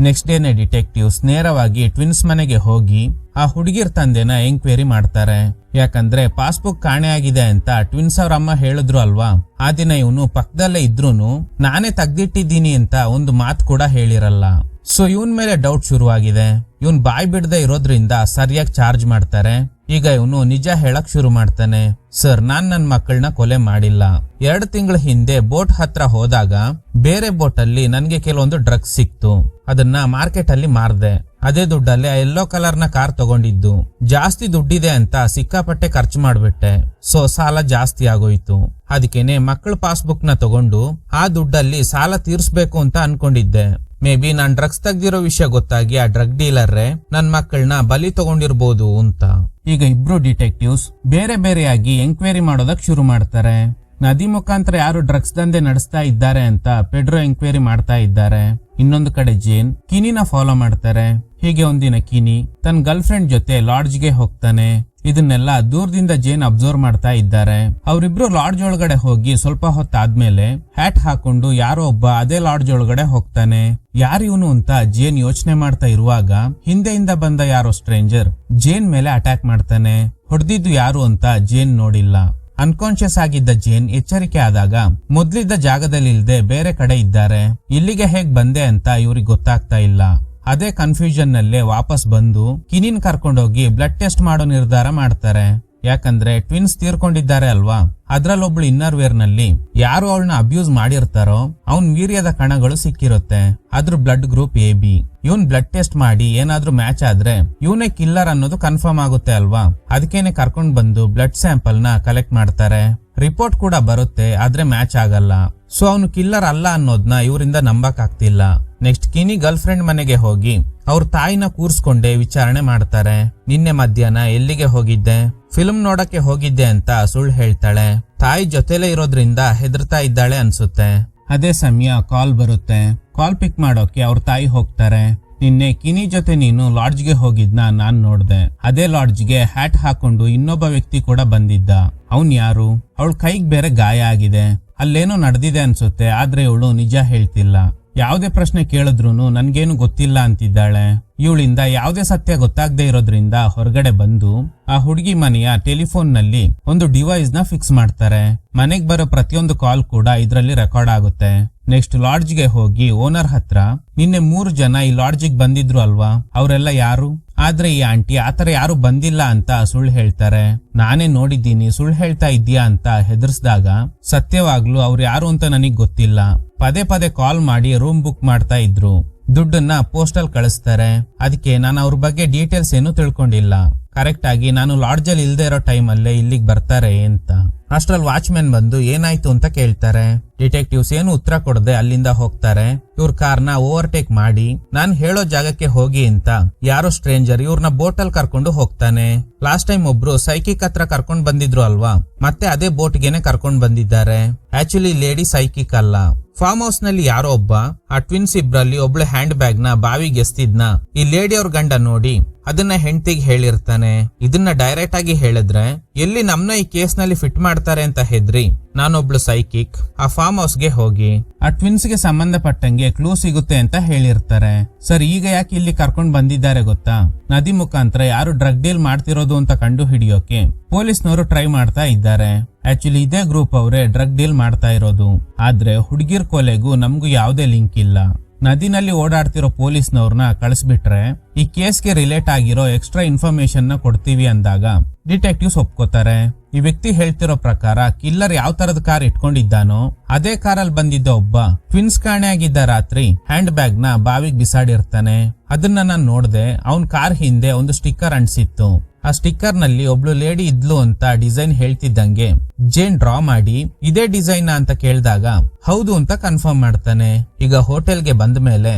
ನೆಕ್ಸ್ಟ್ ಡೇನೆ ಡಿಟೆಕ್ಟಿವ್ಸ್ ನೇರವಾಗಿ ಟ್ವಿನ್ಸ್ ಮನೆಗೆ ಹೋಗಿ ಆ ಹುಡುಗಿರ್ ತಂದೆನ ಎಂಕ್ವೈರಿ ಮಾಡ್ತಾರೆ. ಯಾಕಂದ್ರೆ ಪಾಸ್ಬುಕ್ ಕಾಣೆ ಆಗಿದೆ ಅಂತ ಟ್ವಿನ್ಸ್ ಅವ್ರ ಅಮ್ಮ ಹೇಳಿದ್ರು ಅಲ್ವಾ. ಆ ದಿನ ಇವನು ಪಕ್ಕದಲ್ಲೇ ಇದ್ರೂನು ನಾನೇ ತೆಗ್ದಿಟ್ಟಿದ್ದೀನಿ ಅಂತ ಒಂದು ಮಾತು ಕೂಡ ಹೇಳಿರಲ್ಲ. ಸೊ ಇವನ್ ಮೇಲೆ ಡೌಟ್ ಶುರುವಾಗಿದೆ. ಇವನ್ ಬಾಯ್ ಬಿಡದೆ ಇರೋದ್ರಿಂದ ಸರಿಯಾಗಿ ಚಾರ್ಜ್ ಮಾಡ್ತಾರೆ. ಈಗ ಇವನು ನಿಜ ಹೇಳಕ್ ಶುರು ಮಾಡ್ತಾನೆ. ಸರ್, ನಾನ್ ನನ್ ಮಕ್ಕಳನ್ನ ಕೊಲೆ ಮಾಡಿಲ್ಲ. 2 ತಿಂಗಳ ಹಿಂದೆ ಬೋಟ್ ಹತ್ರ ಹೋದಾಗ ಬೇರೆ ಬೋಟ್ ಅಲ್ಲಿ ನನ್ಗೆ ಕೆಲವೊಂದು ಡ್ರಗ್ಸ್ ಸಿಕ್ತು. ಅದನ್ನ ಮಾರ್ಕೆಟ್ ಅಲ್ಲಿ ಮಾರ್ದೆ. ಅದೇ ದುಡ್ಡಲ್ಲಿ ಆ ಯೆಲ್ಲೋ ಕಲರ್ ನ ಕಾರ್ ತಗೊಂಡಿದ್ದು. ಜಾಸ್ತಿ ದುಡ್ಡಿದೆ ಅಂತ ಸಿಕ್ಕಾಪಟ್ಟೆ ಖರ್ಚು ಮಾಡ್ಬಿಟ್ಟೆ. ಸೊ ಸಾಲ ಜಾಸ್ತಿ ಆಗೋಯ್ತು. ಅದಕ್ಕೇನೆ ಮಕ್ಕಳ ಪಾಸ್ಬುಕ್ ನ ತಗೊಂಡು ಆ ದುಡ್ಡಲ್ಲಿ ಸಾಲ ತೀರ್ಸ್ಬೇಕು ಅಂತ ಅನ್ಕೊಂಡಿದ್ದೆ. ಮೇ ಬಿ ನಾನ್ ಡ್ರಗ್ಸ್ ತೆಗ್ದಿರೋ ವಿಷಯ ಗೊತ್ತಾಗಿ ಆ ಡ್ರಗ್ ಡೀಲರ್ರೆ ನನ್ ಮಕ್ಕಳನ್ನ ಬಲಿ ತಗೊಂಡಿರ್ಬೋದು ಅಂತ. ಈಗ ಇಬ್ರು ಡಿಟೆಕ್ಟಿವ್ಸ್ ಬೇರೆ ಬೇರೆಯಾಗಿ ಎಂಕ್ವೈರಿ ಮಾಡೋದಕ್ ಶುರು ಮಾಡ್ತಾರೆ. ನದಿ ಮುಖಾಂತರ ಯಾರು ಡ್ರಗ್ಸ್ ದಂಧೆ ನಡೆಸ್ತಾ ಇದ್ದಾರೆ ಅಂತ ಪೆಡ್ರೋ ಎಂಕ್ವೈರಿ ಮಾಡ್ತಾ ಇದ್ದಾರೆ. ಇನ್ನೊಂದು ಕಡೆ ಜೇನ್ ಕಿನಿನ ಫಾಲೋ ಮಾಡ್ತಾರೆ. ಹೀಗೆ ಒಂದಿನ ಕಿನಿ ತನ್ನ ಗರ್ಲ್ ಫ್ರೆಂಡ್ ಜೊತೆ ಲಾಡ್ಜ್ಗೆ ಹೋಗ್ತಾನೆ. ಇದನ್ನೆಲ್ಲ ದೂರದಿಂದ ಜೇನ್ ಅಬ್ಸರ್ವ್ ಮಾಡ್ತಾ ಇದ್ದಾರೆ. ಅವರಿಬ್ರು ಲಾಡ್ಜ್ ಒಳಗಡೆ ಹೋಗಿ ಸ್ವಲ್ಪ ಹೊತ್ತಾದ್ಮೇಲೆ ಹ್ಯಾಟ್ ಹಾಕೊಂಡು ಯಾರೋ ಒಬ್ಬ ಅದೇ ಲಾಡ್ಜ್ ಒಳಗಡೆ ಹೋಗ್ತಾನೆ. ಯಾರಿವನು ಅಂತ ಜೇನ್ ಯೋಚನೆ ಮಾಡ್ತಾ ಇರುವಾಗ ಹಿಂದೆಯಿಂದ ಬಂದ ಯಾರೋ ಸ್ಟ್ರೇಂಜರ್ ಜೇನ್ ಮೇಲೆ ಅಟ್ಯಾಕ್ ಮಾಡ್ತಾನೆ. ಹೊಡೆದಿದ್ದು ಯಾರು ಅಂತ ಜೇನ್ ನೋಡಿಲ್ಲ. ಅನ್ಕಾನ್ಶಿಯಸ್ ಆಗಿದ್ದ ಜೇನ್ ಎಚ್ಚರಿಕೆ ಆದಾಗ ಮೊದ್ಲಿದ್ದ ಜಾಗದಲ್ಲಿ ಇಲ್ದೆ ಬೇರೆ ಕಡೆ ಇದ್ದಾರೆ. ಇಲ್ಲಿಗೆ ಹೇಗ್ ಬಂದೆ ಅಂತ ಇವ್ರಿಗೆ ಗೊತ್ತಾಗ್ತಾ ಇಲ್ಲ. ಅದೇ ಕನ್ಫ್ಯೂಷನ್ ನಲ್ಲೇ ವಾಪಸ್ ಬಂದು ಕಿನಿನ್ ಕರ್ಕೊಂಡೋಗಿ ಬ್ಲಡ್ ಟೆಸ್ಟ್ ಮಾಡೋ ನಿರ್ಧಾರ ಮಾಡ್ತಾರೆ. ಯಾಕಂದ್ರೆ ಟ್ವಿನ್ಸ್ ತೀರ್ಕೊಂಡಿದ್ದಾರೆ ಅಲ್ವಾ, ಅದ್ರಲ್ಲೊಬ್ಳು ಇನ್ನರ್ ವೇರ್ ನಲ್ಲಿ ಯಾರು ಅವಳನ್ನ ಅಬ್ಯೂಸ್ ಮಾಡಿರ್ತಾರೋ ಅವನ್ ವೀರ್ಯದ ಕಣಗಳು ಸಿಕ್ಕಿರುತ್ತೆ. ಅದ್ರ ಬ್ಲಡ್ ಗ್ರೂಪ್ AB. ಇವನ್ ಬ್ಲಡ್ ಟೆಸ್ಟ್ ಮಾಡಿ ಏನಾದ್ರೂ ಮ್ಯಾಚ್ ಆದ್ರೆ ಇವನೇ ಕಿಲ್ಲರ್ ಅನ್ನೋದು ಕನ್ಫರ್ಮ್ ಆಗುತ್ತೆ ಅಲ್ವಾ. ಅದಕ್ಕೇನೆ ಕರ್ಕೊಂಡ್ ಬಂದು ಬ್ಲಡ್ ಸ್ಯಾಂಪಲ್ ನ ಕಲೆಕ್ಟ್ ಮಾಡ್ತಾರೆ. ರಿಪೋರ್ಟ್ ಕೂಡ ಬರುತ್ತೆ, ಆದ್ರೆ ಮ್ಯಾಚ್ ಆಗಲ್ಲ. ಸೊ ಅವನು ಕಿಲ್ಲರ್ ಅಲ್ಲ ಅನ್ನೋದ್ನ ಇವರಿಂದ ನಂಬಕ್ ಆಗ್ತಿಲ್ಲ. ನೆಕ್ಸ್ಟ್ ಕಿನಿ ಗರ್ಲ್ ಫ್ರೆಂಡ್ ಮನೆಗೆ ಹೋಗಿ ಅವ್ರ ತಾಯಿನ ಕೂರ್ಸ್ಕೊಂಡೆ ವಿಚಾರಣೆ ಮಾಡ್ತಾರೆ. ನಿನ್ನೆ ಮಧ್ಯಾಹ್ನ ಎಲ್ಲಿಗೆ ಹೋಗಿದ್ದೆ, ಫಿಲ್ಮ್ ನೋಡಕ್ಕೆ ಹೋಗಿದ್ದೆ ಅಂತ ಸುಳ್ಳು ಹೇಳ್ತಾಳೆ. ತಾಯಿ ಜೊತೆಲೇ ಇರೋದ್ರಿಂದ ಹೆದರ್ತಾ ಇದ್ದಾಳೆ ಅನ್ಸುತ್ತೆ. ಅದೇ ಸಮಯ ಕಾಲ್ ಬರುತ್ತೆ. ಕಾಲ್ ಪಿಕ್ ಮಾಡೋಕೆ ಅವ್ರ ತಾಯಿ ಹೋಗ್ತಾರೆ. ನಿನ್ನೆ ಕಿನಿ ಜೊತೆ ನೀನು ಲಾಡ್ಜ್ಗೆ ಹೋಗಿದ್ನ ನಾನ್ ನೋಡ್ದೆ. ಅದೇ ಲಾಡ್ಜ್ಗೆ ಹ್ಯಾಟ್ ಹಾಕೊಂಡು ಇನ್ನೊಬ್ಬ ವ್ಯಕ್ತಿ ಕೂಡ ಬಂದಿದ್ದ. ಅವನ್ ಯಾರು? ಅವಳ ಕೈಗ್ ಬೇರೆ ಗಾಯ ಆಗಿದೆ. ಅಲ್ಲೇನೋ ನಡೆದಿದೆ ಅನ್ಸುತ್ತೆ, ಆದ್ರೆ ಇವಳು ನಿಜ ಹೇಳ್ತಿಲ್ಲ. ಯಾವ್ದೇ ಪ್ರಶ್ನೆ ಕೇಳಿದ್ರುನು ನನ್ಗೇನು ಗೊತ್ತಿಲ್ಲ ಅಂತಿದ್ದಾಳೆ. ಇವಳಿಂದ ಯಾವ್ದೇ ಸತ್ಯ ಗೊತ್ತಾಗದೆ ಇರೋದ್ರಿಂದ ಹೊರಗಡೆ ಬಂದು ಆ ಹುಡುಗಿ ಮನೆಯ ಟೆಲಿಫೋನ್ ನಲ್ಲಿ ಒಂದು ಡಿವೈಸ್ ನ ಫಿಕ್ಸ್ ಮಾಡ್ತಾರೆ. ಮನೆಗ್ ಬರೋ ಪ್ರತಿಯೊಂದು ಕಾಲ್ ಕೂಡ ಇದ್ರಲ್ಲಿ ರೆಕಾರ್ಡ್ ಆಗುತ್ತೆ. ನೆಕ್ಸ್ಟ್ ಲಾಡ್ಜ್ಗೆ ಹೋಗಿ ಓನರ್ ಹತ್ರ ನಿನ್ನೆ 3 ಜನ ಈ ಲಾಡ್ಜಿಗೆ ಬಂದಿದ್ರು ಅಲ್ವಾ, ಅವರೆಲ್ಲ ಯಾರು? ಆದ್ರೆ ಈ ಆಂಟಿ ಆತರ ಯಾರು ಬಂದಿಲ್ಲ ಅಂತ ಸುಳ್ಳು ಹೇಳ್ತಾರೆ. ನಾನೇ ನೋಡಿದ್ದೀನಿ, ಸುಳ್ಳು ಹೇಳ್ತಾ ಇದ್ದೀಯಾ ಅಂತ ಹೆದರ್ಸ್ದಾಗ ಸತ್ಯವಾಗ್ಲು ಅವ್ರು ಯಾರು ಅಂತ ನನಗ್ ಗೊತ್ತಿಲ್ಲ. ಪದೇ ಪದೇ ಕಾಲ್ ಮಾಡಿ ರೂಮ್ ಬುಕ್ ಮಾಡ್ತಾ ಇದ್ರು. ದುಡ್ಡನ್ನ ಪೋಸ್ಟಲ್ ಕಳಿಸ್ತಾರೆ. ಅದಕ್ಕೆ ನಾನು ಅವ್ರ ಬಗ್ಗೆ ಡೀಟೇಲ್ಸ್ ಏನು ತಿಳ್ಕೊಂಡಿಲ್ಲ. ಕರೆಕ್ಟ್ ಆಗಿ ನಾನು ಲಾಡ್ಜಲ್ಲಿ ಇಲ್ದೇ ಇರೋ ಟೈಮ್ ಅಲ್ಲೇ ಇಲ್ಲಿಗೆ ಬರ್ತಾರೆ ಅಂತ. ಅಷ್ಟ್ರಲ್ಲಿ ವಾಚ್ಮೆನ್ ಬಂದು ಏನಾಯ್ತು ಅಂತ ಕೇಳ್ತಾರೆ. ಡಿಟೆಕ್ಟಿವ್ಸ್ ಏನು ಉತ್ತರ ಕೊಡದೆ ಅಲ್ಲಿಂದ ಹೋಗ್ತಾರೆ. ಇವ್ರ ಕಾರ್ನ ಓವರ್ಟೇಕ್ ಮಾಡಿ ನಾನ್ ಹೇಳೋ ಜಾಗಕ್ಕೆ ಹೋಗಿ ಅಂತ ಯಾರೋ ಸ್ಟ್ರೇಂಜರ್ ಇವ್ರನ್ನ ಬೋಟಲ್ ಕರ್ಕೊಂಡು ಹೋಗ್ತಾನೆ. ಲಾಸ್ಟ್ ಟೈಮ್ ಒಬ್ರು ಸೈಕಿಕ್ ಹತ್ರ ಕರ್ಕೊಂಡ್ ಬಂದಿದ್ರು ಅಲ್ವಾ, ಮತ್ತೆ ಅದೇ ಬೋಟ್ಗೆನೆ ಕರ್ಕೊಂಡ್ ಬಂದಿದ್ದಾರೆ. ಆಕ್ಚುಲಿ ಲೇಡಿ ಸೈಕಿಕ್ ಅಲ್ಲ. ಫಾರ್ಮ್ ಹೌಸ್ ನಲ್ಲಿ ಯಾರೋ ಒಬ್ಬ ಆ ಟ್ವಿನ್ಸ್ ಇಬ್ರಲ್ಲಿ ಒಬ್ಳು ಹ್ಯಾಂಡ್ ಬ್ಯಾಗ್ ನ ಬಾವಿಗೆ ಎಸ್ತಿದ್ನ ಈ ಲೇಡಿ ಅವ್ರ ಗಂಡ ನೋಡಿ ಅದನ್ನ ಹೆಂಡತಿಗೆ ಹೇಳಿರ್ತಾನೆ. ಇದನ್ನ ಡೈರೆಕ್ಟ್ ಆಗಿ ಹೇಳಿದ್ರೆ ಎಲ್ಲಿ ನಮ್ನ ಈ ಕೇಸ್ ನಲ್ಲಿ ಫಿಟ್ ಮಾಡ್ತಾರೆ ಅಂತ ಹೆದ್ರಿ ನಾನೊಬ್ಳು ಸೈಕಿಕ್ ಆ ಫಾರ್ಮ್ ಹೌಸ್ಗೆ ಹೋಗಿ ಆ ಟ್ವಿನ್ಸ್ ಗೆ ಸಂಬಂಧಪಟ್ಟಂಗೆ ಕ್ಲೂ ಸಿಗುತ್ತೆ ಅಂತ ಹೇಳಿರ್ತಾರೆ. ಸರ್, ಈಗ ಯಾಕೆ ಇಲ್ಲಿ ಕರ್ಕೊಂಡ್ ಬಂದಿದ್ದಾರೆ ಗೊತ್ತಾ? ನದಿ ಮುಖಾಂತರ ಯಾರು ಡ್ರಗ್ ಡೀಲ್ ಮಾಡ್ತಿರೋದು ಅಂತ ಕಂಡು ಹಿಡಿಯೋಕೆ ಪೊಲೀಸ್ನವರು ಟ್ರೈ ಮಾಡ್ತಾ ಇದ್ದಾರೆ. ಆಕ್ಚುಲಿ ಇದೇ ಗ್ರೂಪ್ ಅವರೇ ಡ್ರಗ್ ಡೀಲ್ ಮಾಡ್ತಾ ಇರೋದು. ಆದ್ರೆ ಹುಡುಗಿರ್ ಕೊಲೆಗೂ ನಮ್ಗೂ ಯಾವ್ದೇ ಲಿಂಕ್ ಇಲ್ಲ. ನದಿನಲ್ಲಿ ಓಡಾಡ್ತಿರೋ ಪೊಲೀಸ್ನವ್ರನ್ನ ಕಳಿಸ್ಬಿಟ್ರೆ ಈ ಕೇಸ್ಗೆ ರಿಲೇಟ್ ಆಗಿರೋ ಎಕ್ಸ್ಟ್ರಾ ಇನ್ಫಾರ್ಮೇಶನ್ ನ ಕೊಡ್ತೀವಿ ಅಂದಾಗ ಡಿಟೆಕ್ಟಿವ್ಸ್ ಒಪ್ಕೋತಾರೆ. ಈ ವ್ಯಕ್ತಿ ಹೇಳ್ತಿರೋ ಪ್ರಕಾರ ಕಿಲ್ಲರ್ ಯಾವ ತರದ ಕಾರ್ ಇಟ್ಕೊಂಡಿದ್ದಾನೋ ಅದೇ ಕಾರಲ್ಲಿ ಬಂದಿದ್ದ ಒಬ್ಬ ಟ್ವಿನ್ಸ್ ಕಾಣೆಯಾಗಿದ್ದ ರಾತ್ರಿ ಹ್ಯಾಂಡ್ ಬ್ಯಾಗ್ ನ ಬಾವಿಗೆ ಬಿಸಾಡಿರ್ತಾನೆ. ಅದನ್ನ ನಾನ್ ನೋಡ್ದೆ. ಅವನ್ ಕಾರ್ ಹಿಂದೆ ಒಂದು ಸ್ಟಿಕ್ಕರ್ ಅಂಟಿಸಿತ್ತು. ಆ ಸ್ಟಿಕ್ಕರ್ ನಲ್ಲಿ ಒಬ್ಳು ಲೇಡಿ ಇದ್ಲು ಅಂತ ಡಿಸೈನ್ ಹೇಳ್ತಿದ್ದಂಗೆ ಜೇನ್ ಡ್ರಾ ಮಾಡಿ ಇದೇ ಡಿಸೈನ್ ಅಂತ ಕೇಳಿದಾಗ ಹೌದು ಅಂತ ಕನ್ಫರ್ಮ್ ಮಾಡ್ತಾನೆ. ಈಗ ಹೋಟೆಲ್ಗೆ ಬಂದ ಮೇಲೆ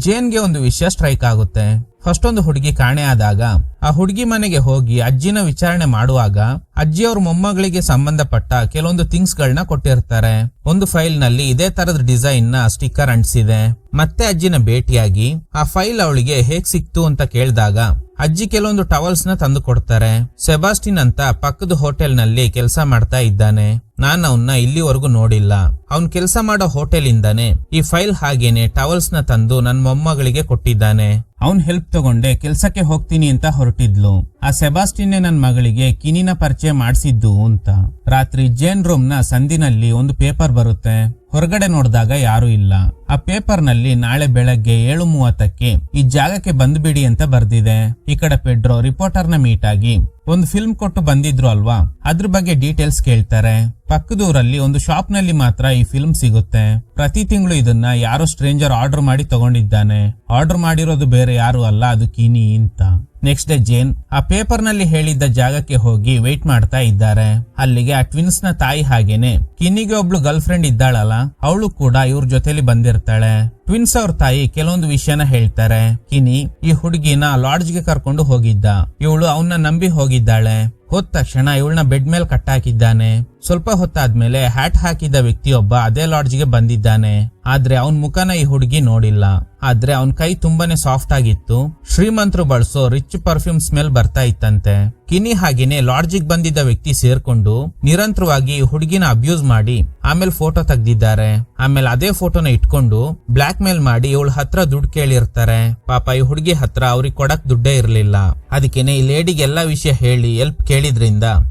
ಜೇನ್ಗೆ ಒಂದು ವಿಷಯ ಸ್ಟ್ರೈಕ್ ಆಗುತ್ತೆ. ಫಸ್ಟ್ ಒಂದು ಹುಡುಗಿ ಕಾಣೆ ಆದಾಗ ಆ ಹುಡುಗಿ ಮನೆಗೆ ಹೋಗಿ ಅಜ್ಜಿನ ವಿಚಾರಣೆ ಮಾಡುವಾಗ ಅಜ್ಜಿ ಅವ್ರ ಮೊಮ್ಮಗಳಿಗೆ ಸಂಬಂಧಪಟ್ಟ ಕೆಲವೊಂದು ಥಿಂಗ್ಸ್ ಗಳನ್ನ ಕೊಟ್ಟಿರ್ತಾರೆ. ಒಂದು ಫೈಲ್ ನಲ್ಲಿ ಇದೇ ತರದ ಡಿಸೈನ್ ನ ಸ್ಟಿಕ್ಕರ್ ಅಂಟಿಸಿದೆ. ಮತ್ತೆ ಅಜ್ಜಿನ ಭೇಟಿಯಾಗಿ ಆ ಫೈಲ್ ಅವಳಿಗೆ ಹೇಗ್ ಸಿಕ್ತು ಅಂತ ಕೇಳಿದಾಗ ಅಜ್ಜಿ ಕೆಲವೊಂದು ಟವಲ್ಸ್ ನ ತಂದು ಕೊಡ್ತಾರೆ. ಸೆಬಾಸ್ಟಿನ್ ಅಂತ ಪಕ್ಕದ ಹೋಟೆಲ್ ನಲ್ಲಿ ಕೆಲಸ ಮಾಡ್ತಾ ಇದ್ದಾನೆ. ನಾನ್ ಅವನ್ನ ಇಲ್ಲಿವರೆಗೂ ನೋಡಿಲ್ಲ. ಅವ್ನ್ ಕೆಲಸ ಮಾಡೋ ಹೋಟೆಲ್ ಇಂದಾನೆ ಈ ಫೈಲ್ ಹಾಗೇನೆ ಟವಲ್ಸ್ ನ ತಂದು ನನ್ ಮೊಮ್ಮಗಳಿಗೆ ಕೊಟ್ಟಿದ್ದಾನೆ. ಅವನ್ ಹೆಲ್ಪ್ ತಗೊಂಡೆ ಕೆಲ್ಸಕ್ಕೆ ಹೋಗ್ತೀನಿ ಅಂತ ಹೊರಟಿದ್ಲು. ಆ ಸೆಬಾಸ್ಟಿನ್ನೇ ನನ್ ಮಗಳಿಗೆ ಕಿನಿನ ಪರಿಚಯ ಮಾಡಿಸಿದ್ದು ಅಂತ. ರಾತ್ರಿ ಜೇನ್ ರೂಮ್ ನ ಸಂದಿನಲ್ಲಿ ಒಂದು ಪೇಪರ್ ಬರುತ್ತೆ. ಹೊರಗಡೆ ನೋಡಿದಾಗ ಯಾರು ಇಲ್ಲ. ಆ ಪೇಪರ್ ನಲ್ಲಿ ನಾಳೆ ಬೆಳಗ್ಗೆ 7:30ಕ್ಕೆ ಈ ಜಾಗಕ್ಕೆ ಬಂದ್ಬಿಡಿ ಅಂತ ಬರ್ದಿದೆ. ಈ ಕಡೆ ಪೆಡ್ರೋ ರಿಪೋರ್ಟರ್ ನ ಮೀಟ್ ಆಗಿ ಒಂದು ಫಿಲ್ಮ್ ಕೊಟ್ಟು ಬಂದಿದ್ರು ಅಲ್ವಾ, ಅದ್ರ ಬಗ್ಗೆ ಡೀಟೇಲ್ಸ್ ಕೇಳ್ತಾರೆ. ಪಕ್ಕದೂರಲ್ಲಿ ಒಂದು ಶಾಪ್ ನಲ್ಲಿ ಮಾತ್ರ ಈ ಫಿಲ್ಮ್ ಸಿಗುತ್ತೆ. ಪ್ರತಿ ತಿಂಗಳು ಇದನ್ನ ಯಾರೋ ಸ್ಟ್ರೇಂಜರ್ ಆರ್ಡರ್ ಮಾಡಿ ತಗೊಂಡಿದ್ದಾನೆ. ಆರ್ಡರ್ ಮಾಡಿರೋದು ಬೇರೆ ಯಾರು ಅಲ್ಲ, ಅದು ಕಿನಿ ಅಂತ. ನೆಕ್ಸ್ಟ್ ಡೇ ಜೇನ್ ಆ ಪೇಪರ್ ನಲ್ಲಿ ಹೇಳಿದ್ದ ಜಾಗಕ್ಕೆ ಹೋಗಿ ವೇಟ್ ಮಾಡ್ತಾ ಇದ್ದಾರೆ. ಅಲ್ಲಿಗೆ ಆ ಟ್ವಿನ್ಸ್ ನ ತಾಯಿ ಹಾಗೇನೆ ಕಿನಿಗೆ ಒಬ್ಳು ಗರ್ಲ್ ಫ್ರೆಂಡ್ ಇದ್ದಾಳಲ್ಲ, ಅವಳು ಕೂಡ ಇವ್ರ ಜೊತೆಲಿ ಬಂದಿರ್ತಾಳೆ. ಟ್ವಿನ್ಸ್ ಅವ್ರ ತಾಯಿ ಕೆಲವೊಂದು ವಿಷಯನ ಹೇಳ್ತಾರೆ. ಕಿನಿ ಈ ಹುಡುಗಿನ ಲಾಡ್ಜ್ಗೆ ಕರ್ಕೊಂಡು ಹೋಗಿದ್ದ. ಇವಳು ಅವನ್ನ ನಂಬಿ ಹೋಗಿದ್ದಾಳೆ. ಹೋದ ತಕ್ಷಣ ಇವಳನ್ನ ಬೆಡ್ ಮೇಲೆ ಕಟ್ಟಾಕಿದ್ದಾನೆ. ಸ್ವಲ್ಪ ಹೊತ್ತಾದ್ಮೇಲೆ ಹ್ಯಾಟ್ ಹಾಕಿದ್ದ ವ್ಯಕ್ತಿಯೊಬ್ಬ ಅದೇ ಲಾಡ್ಜ್ಗೆ ಬಂದಿದ್ದಾನೆ. ಆದ್ರೆ ಅವನ್ ಮುಖನ ಈ ಹುಡುಗಿ ನೋಡಿಲ್ಲ. ಆದ್ರೆ ಅವನ್ ಕೈ ತುಂಬಾನೇ ಸಾಫ್ಟ್ ಆಗಿತ್ತು. ಶ್ರೀಮಂತರು ಬಳಸೋ ರಿಚ್ ಪರ್ಫ್ಯೂಮ್ ಸ್ಮೆಲ್ ಬರ್ತಾ ಇತ್ತಂತೆ. ಕಿನಿ ಹಾಗೇನೆ ಲಾಡ್ಜಿಗ್ ಬಂದಿದ್ದ ವ್ಯಕ್ತಿ ಸೇರ್ಕೊಂಡು ನಿರಂತರವಾಗಿ ಹುಡುಗಿನ ಅಬ್ಯೂಸ್ ಮಾಡಿ ಆಮೇಲೆ ಫೋಟೋ ತೆಗ್ದಿದ್ದಾರೆ. ಆಮೇಲೆ ಅದೇ ಫೋಟೋನ ಇಟ್ಕೊಂಡು ಬ್ಲಾಕ್ ಮೇಲ್ ಮಾಡಿ ಇವಳ ಹತ್ರ ದುಡ್ಡು ಕೇಳಿರ್ತಾರೆ. ಪಾಪ ಈ ಹುಡುಗಿ ಹತ್ರ ಅವ್ರಿಗೆ ಕೊಡಕ್ ದುಡ್ಡೇ ಇರ್ಲಿಲ್ಲ. ಅದಕ್ಕೇನೆ ಈ ಲೇಡಿಗೆ ಎಲ್ಲಾ ವಿಷಯ ಹೇಳಿ ಎಲ್ಪ್ ಕೇಳಿದ್ರಿಂದ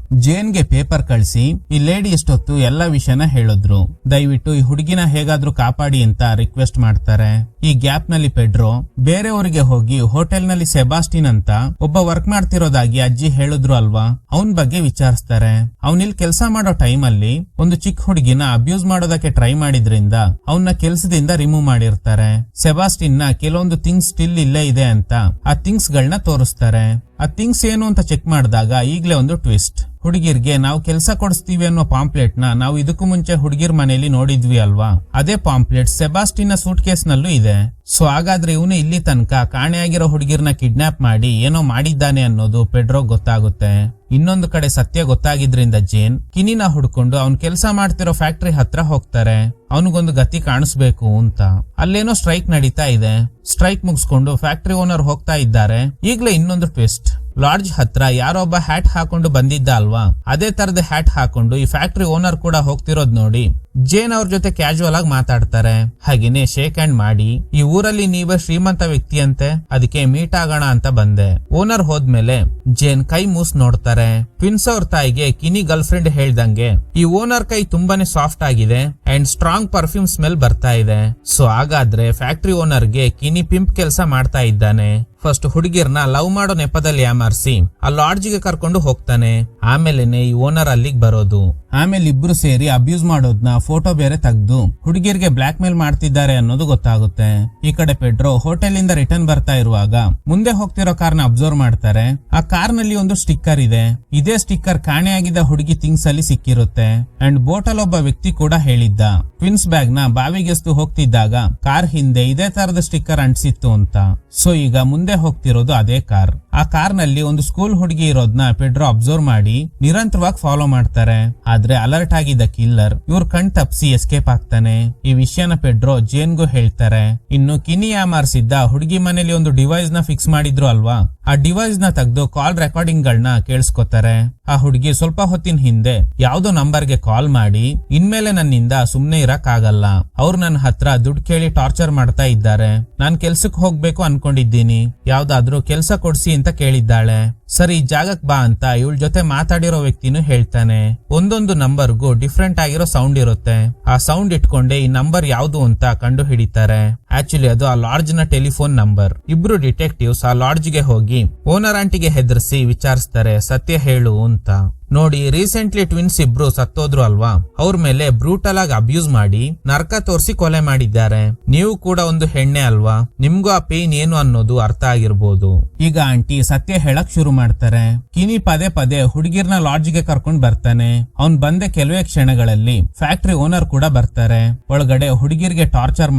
ಜೇನ್ಗೆ ಪೇಪರ್ ಕಳಿಸಿ ಈ ಲೇಡಿ ಎಷ್ಟೊತ್ತು ಎಲ್ಲಾ ವಿಷಯನ ಹೇಳಿದ್ರು. ದಯವಿಟ್ಟು ಈ ಹುಡುಗಿನ ಹೇಗಾದ್ರೂ ಕಾಪಾಡಿ ಅಂತ ರಿಕ್ವೆಸ್ಟ್ ಮಾಡ್ತಾರೆ. ಈ ಗ್ಯಾಪ್ ನಲ್ಲಿ ಪೆಡ್ರೋ ಬೇರೆಯವರಿಗೆ ಹೋಗಿ ಹೋಟೆಲ್ ನಲ್ಲಿ ಸೆಬಾಸ್ಟಿನ್ ಅಂತ ಒಬ್ಬ ವರ್ಕ್ ಮಾಡ್ತಿರೋದಾಗಿ ಅಜ್ಜಿ ಹೇಳಿದ್ರು ಅಲ್ವಾ, ಅವನ್ ಬಗ್ಗೆ ವಿಚಾರಿಸ್ತಾರೆ. ಅವನಿಲ್ ಕೆಲಸ ಮಾಡೋ ಟೈಮ್ ಅಲ್ಲಿ ಒಂದು ಚಿಕ್ಕ ಹುಡುಗಿನ ಅಬ್ಯೂಸ್ ಮಾಡೋದಕ್ಕೆ ಟ್ರೈ ಮಾಡಿದ್ರಿಂದ ಅವನ್ನ ಕೆಲ್ಸದಿಂದ ರಿಮೂವ್ ಮಾಡಿರ್ತಾರೆ. ಸೆಬಾಸ್ಟಿನ್ ನ ಕೆಲವೊಂದು ಥಿಂಗ್ಸ್ ಸ್ಟಿಲ್ ಇಲ್ಲೇ ಇದೆ ಅಂತ ಆ ಥಿಂಗ್ಸ್ ಗಳನ್ನ ತೋರಿಸ್ತಾರೆ. ಆ ಥಿಂಗ್ಸ್ ಏನು ಅಂತ ಚೆಕ್ ಮಾಡಿದಾಗ ಈಗ್ಲೇ ಒಂದು ಟ್ವಿಸ್ಟ್. ಹುಡುಗಿರ್ಗೆ ನಾವು ಕೆಲಸ ಕೊಡಿಸ್ತೀವಿ ಅನ್ನೋ ಪಾಂಪ್ಲೆಟ್ ನ ನಾವು ಇದಕ್ಕೂ ಮುಂಚೆ ಹುಡುಗಿರ್ ಮನೆಯಲ್ಲಿ ನೋಡಿದ್ವಿ ಅಲ್ವಾ, ಅದೇ ಪಾಂಪ್ಲೆಟ್ ಸೆಬಾಸ್ಟಿನ್ ನ ಸೂಟ್ ಕೇಸ್ ನಲ್ಲೂ ಇದೆ. ಸೊ ಹಾಗಾದ್ರೆ ಇವನು ಇಲ್ಲಿ ತನಕ ಕಾಣೆಯಾಗಿರೋ ಹುಡುಗಿರ್ನ ಕಿಡ್ನಾಪ್ ಮಾಡಿ ಏನೋ ಮಾಡಿದ್ದಾನೆ ಅನ್ನೋದು ಪೆಡ್ರೋ ಗೊತ್ತಾಗುತ್ತೆ. ಇನ್ನೊಂದು ಕಡೆ ಸತ್ಯ ಗೊತ್ತಾಗಿದ್ರಿಂದ ಜೇನ್ ಕಿನಿನ ಹುಡ್ಕೊಂಡು ಅವ್ನ್ ಕೆಲಸ ಮಾಡ್ತಿರೋ ಫ್ಯಾಕ್ಟರಿ ಹತ್ರ ಹೋಗ್ತಾರೆ. ಅವನಿಗೊಂದು ಗತಿ ಕಾಣಿಸ್ಬೇಕು ಅಂತ. ಅಲ್ಲೇನೋ ಸ್ಟ್ರೈಕ್ ನಡೀತಾ ಇದೆ. ಸ್ಟ್ರೈಕ್ ಮುಗಿಸ್ಕೊಂಡು ಫ್ಯಾಕ್ಟರಿ ಓನರ್ ಹೋಗ್ತಾ ಇದ್ದಾರೆ. ಈಗ್ಲೇ ಇನ್ನೊಂದು ಟ್ವಿಸ್ಟ್. ಲಾಡ್ಜ್ ಹತ್ರ ಯಾರೊಬ್ಬ ಹ್ಯಾಟ್ ಹಾಕೊಂಡು ಬಂದಿದ್ದ ಅಲ್ವಾ, ಅದೇ ತರದ ಹ್ಯಾಟ್ ಹಾಕೊಂಡು ಈ ಫ್ಯಾಕ್ಟರಿ ಓನರ್ ಕೂಡ ಹೋಗ್ತಿರೋದ್ ನೋಡಿ ಜೇನ್ ಅವ್ರ ಜೊತೆ ಕ್ಯಾಶುವಲ್ ಆಗಿ ಮಾತಾಡ್ತಾರೆ. ಹಾಗೇನೆ ಶೇಕ್ ಹ್ಯಾಂಡ್ ಮಾಡಿ ಈ ಊರಲ್ಲಿ ನೀವೇ ಶ್ರೀಮಂತ ವ್ಯಕ್ತಿ ಅಂತೆ, ಅದಕ್ಕೆ ಮೀಟ್ ಆಗೋಣ ಅಂತ ಬಂದೆ. ಓನರ್ ಹೋದ್ಮೇಲೆ ಜೇನ್ ಕೈ ಮೂಸ್ ನೋಡ್ತಾರೆ. ಟ್ವಿನ್ಸ್ ಅವ್ರ ತಾಯಿಗೆ ಕಿನಿ ಗರ್ಲ್ ಫ್ರೆಂಡ್ ಹೇಳ್ದಂಗೆ ಈ ಓನರ್ ಕೈ ತುಂಬಾನೇ ಸಾಫ್ಟ್ ಆಗಿದೆ ಅಂಡ್ ಸ್ಟ್ರಾಂಗ್ ಪರ್ಫ್ಯೂಮ್ ಸ್ಮೆಲ್ ಬರ್ತಾ ಇದೆ. ಸೊ ಹಾಗಾದ್ರೆ ಫ್ಯಾಕ್ಟರಿ ಓನರ್ಗೆ ಕಿನಿ ಪಿಂಪ್ ಕೆಲಸ ಮಾಡ್ತಾ ಇದ್ದಾನೆ. ಫಸ್ಟ್ ಹುಡುಗಿರ್ನ ಲವ್ ಮಾಡೋ ನೆಪದಲ್ಲಿ ಯಾಮಾರಿಸಿ ಆ ಲಾಡ್ಜ್ಗೆ ಕರ್ಕೊಂಡು ಹೋಗ್ತಾನೆ. ಆಮೇಲೆನೆ ಈ ಓನರ್ ಅಲ್ಲಿಗೆ ಬರೋದು. ಆಮೇಲೆ ಇಬ್ರು ಸೇರಿ ಅಬ್ಯೂಸ್ ಮಾಡೋದ್ನ ಫೋಟೋ ಬೇರೆ ತೆಗ್ದು ಹುಡುಗಿರ್ಗೆ ಬ್ಲಾಕ್ ಮೇಲ್ ಮಾಡ್ತಿದ್ದಾರೆ ಅನ್ನೋದು ಗೊತ್ತಾಗುತ್ತೆ. ಈ ಕಡೆ ಪೆಡ್ರೋ ಹೋಟೆಲ್ ಇಂದ ರಿಟರ್ನ್ ಬರ್ತಾ ಇರುವಾಗ ಮುಂದೆ ಹೋಗ್ತಿರೋ ಕಾರ್ನ ಅಬ್ಸರ್ವ್ ಮಾಡ್ತಾರೆ. ಆ ಕಾರ್ ನಲ್ಲಿ ಒಂದು ಸ್ಟಿಕ್ಕರ್ ಇದೆ. ಇದೇ ಸ್ಟಿಕ್ಕರ್ ಕಾಣೆಯಾಗಿದ್ದ ಹುಡುಗಿ ಥಿಂಗ್ಸ್ ಅಲ್ಲಿ ಸಿಕ್ಕಿರುತ್ತೆ. ಅಂಡ್ ಬೋಟಲ್ ಒಬ್ಬ ವ್ಯಕ್ತಿ ಕೂಡ ಹೇಳಿದ್ದ ಟ್ವಿನ್ಸ್ ಬ್ಯಾಗ್ ನ ಬಾವಿಗೆಸ್ತು ಹೋಗ್ತಿದ್ದಾಗ ಕಾರ್ ಹಿಂದೆ ಇದೇ ತರದ ಸ್ಟಿಕ್ಕರ್ ಅಂಟಿಸಿತ್ತು ಅಂತ. ಸೊ ಈಗ ಮುಂದೆ ಹೋಗ್ತಿರೋದು ಅದೇ ಕಾರ್. ಆ ಕಾರ್ ನಲ್ಲಿ ಒಂದು ಸ್ಕೂಲ್ ಹುಡುಗಿ ಇರೋದ್ನ ಪೆಡ್ರೋ ಅಬ್ಸರ್ವ್ ಮಾಡಿ ನಿರಂತರವಾಗಿ ಫಾಲೋ ಮಾಡ್ತಾರೆ. ಆದ್ರೆ ಅಲರ್ಟ್ ಆಗಿದ್ದ ಕಿಲ್ಲರ್ ಇವ್ರ ಕಣ್ ತಪ್ಪಿಸಿ ಎಸ್ಕೇಪ್ ಆಗ್ತಾನೆ. ಈ ವಿಷಯನ ಪೆಡ್ರೋ ಜೇನ್ಗೂ ಹೇಳ್ತಾರೆ. ಇನ್ನು ಕಿನಿ ಯಾಮಾರಿಸಿದ್ದ ಹುಡುಗಿ ಮನೇಲಿ ಒಂದು ಡಿವೈಸ್ ನ ಫಿಕ್ಸ್ ಮಾಡಿದ್ರು ಅಲ್ವಾ, ಆ ಡಿವೈಸ್ ನ ತೆಗೆದು ಕಾಲ್ ರೆಕಾರ್ಡಿಂಗ್ ಗಳನ್ನ ಕೇಳಿಸ್ಕೊತಾರೆ. ಆ ಹುಡುಗಿ ಸ್ವಲ್ಪ ಹೊತ್ತಿನ ಹಿಂದೆ ಯಾವ್ದೋ ನಂಬರ್ಗೆ ಕಾಲ್ ಮಾಡಿ ಇನ್ಮೇಲೆ ನನ್ನಿಂದ ಸುಮ್ನೆ ಇರಕ್ ಆಗಲ್ಲ, ಅವ್ರು ನನ್ನ ಹತ್ರ ದುಡ್ಡು ಕೇಳಿ ಟಾರ್ಚರ್ ಮಾಡ್ತಾ ಇದ್ದಾರೆ, ನಾನ್ ಕೆಲ್ಸಕ್ ಹೋಗ್ಬೇಕು ಅನ್ಕೊಂಡಿದ್ದೀನಿ, ಯಾವ್ದಾದ್ರು ಕೆಲ್ಸ ಕೊಡ್ಸಿ ಅಂತ ಕೇಳಿದ್ದಾಳೆ. ಸರಿ ಜಾಗಕ್ ಬಾ ಅಂತ ಇವಳ ಜೊತೆ ಮಾತಾಡಿರೋ ವ್ಯಕ್ತಿನೂ ಹೇಳ್ತಾನೆ. ಒಂದೊಂದು ನಂಬರ್ಗೂ ಡಿಫ್ರೆಂಟ್ ಆಗಿರೋ ಸೌಂಡ್ ಇರುತ್ತೆ. ಆ ಸೌಂಡ್ ಇಟ್ಕೊಂಡೆ ಈ ನಂಬರ್ ಯಾವ್ದು ಅಂತ ಕಂಡು ಹಿಡಿತಾರೆ. ಆಕ್ಚುಲಿ ಅದು ಆ ಲಾಡ್ಜ್ ನ ಟೆಲಿಫೋನ್ ನಂಬರ್. ಇಬ್ರು ಡಿಟೆಕ್ಟಿವ್ಸ್ ಆ ಲಾಡ್ಜ್ ಗೆ ಹೋಗಿ ಓನರ್ ಆಂಟಿಗೆ ಹೆದರ್ಸಿ ವಿಚಾರಿಸ್ತಾರೆ ಸತ್ಯ ಹೇಳು ಅಂತ. ನೋಡಿ ರೀಸೆಂಟ್ಲಿ ಟ್ವಿನ್ಸ್ ಇಬ್ರು ಸತ್ತೋದ್ರು ಅಲ್ವಾ, ಅವ್ರ ಮೇಲೆ ಬ್ರೂಟಲ್ ಆಗಿ ಅಬ್ಯೂಸ್ ಮಾಡಿ ನರಕ ತೋರಿಸಿ ಕೊಲೆ ಮಾಡಿದ್ದಾರೆ. ನೀವು ಕೂಡ ಒಂದು ಹೆಣ್ಣೆ ಅಲ್ವಾ, ನಿಮ್ಗೂ ಆ ಪೇನ್ ಏನು ಅನ್ನೋದು ಅರ್ಥ ಆಗಿರ್ಬೋದು. ಈಗ ಆಂಟಿ ಸತ್ಯ ಹೇಳಕ್ ಶುರು ಮಾಡ್ತಾರೆ. ಕಿನಿ ಪದೇ ಪದೇ ಹುಡುಗಿರ್ನ ಲಾಡ್ಜ್ಗೆ ಕರ್ಕೊಂಡ್ ಬರ್ತಾನೆ. ಅವ್ನ್ ಬಂದೆ ಕೆಲವೇ ಕ್ಷಣಗಳಲ್ಲಿ ಫ್ಯಾಕ್ಟರಿ ಓನರ್ ಕೂಡ ಬರ್ತಾರೆ. ಒಳಗಡೆ ಹುಡುಗಿರ್ಗೆ ಟಾರ್ಚರ್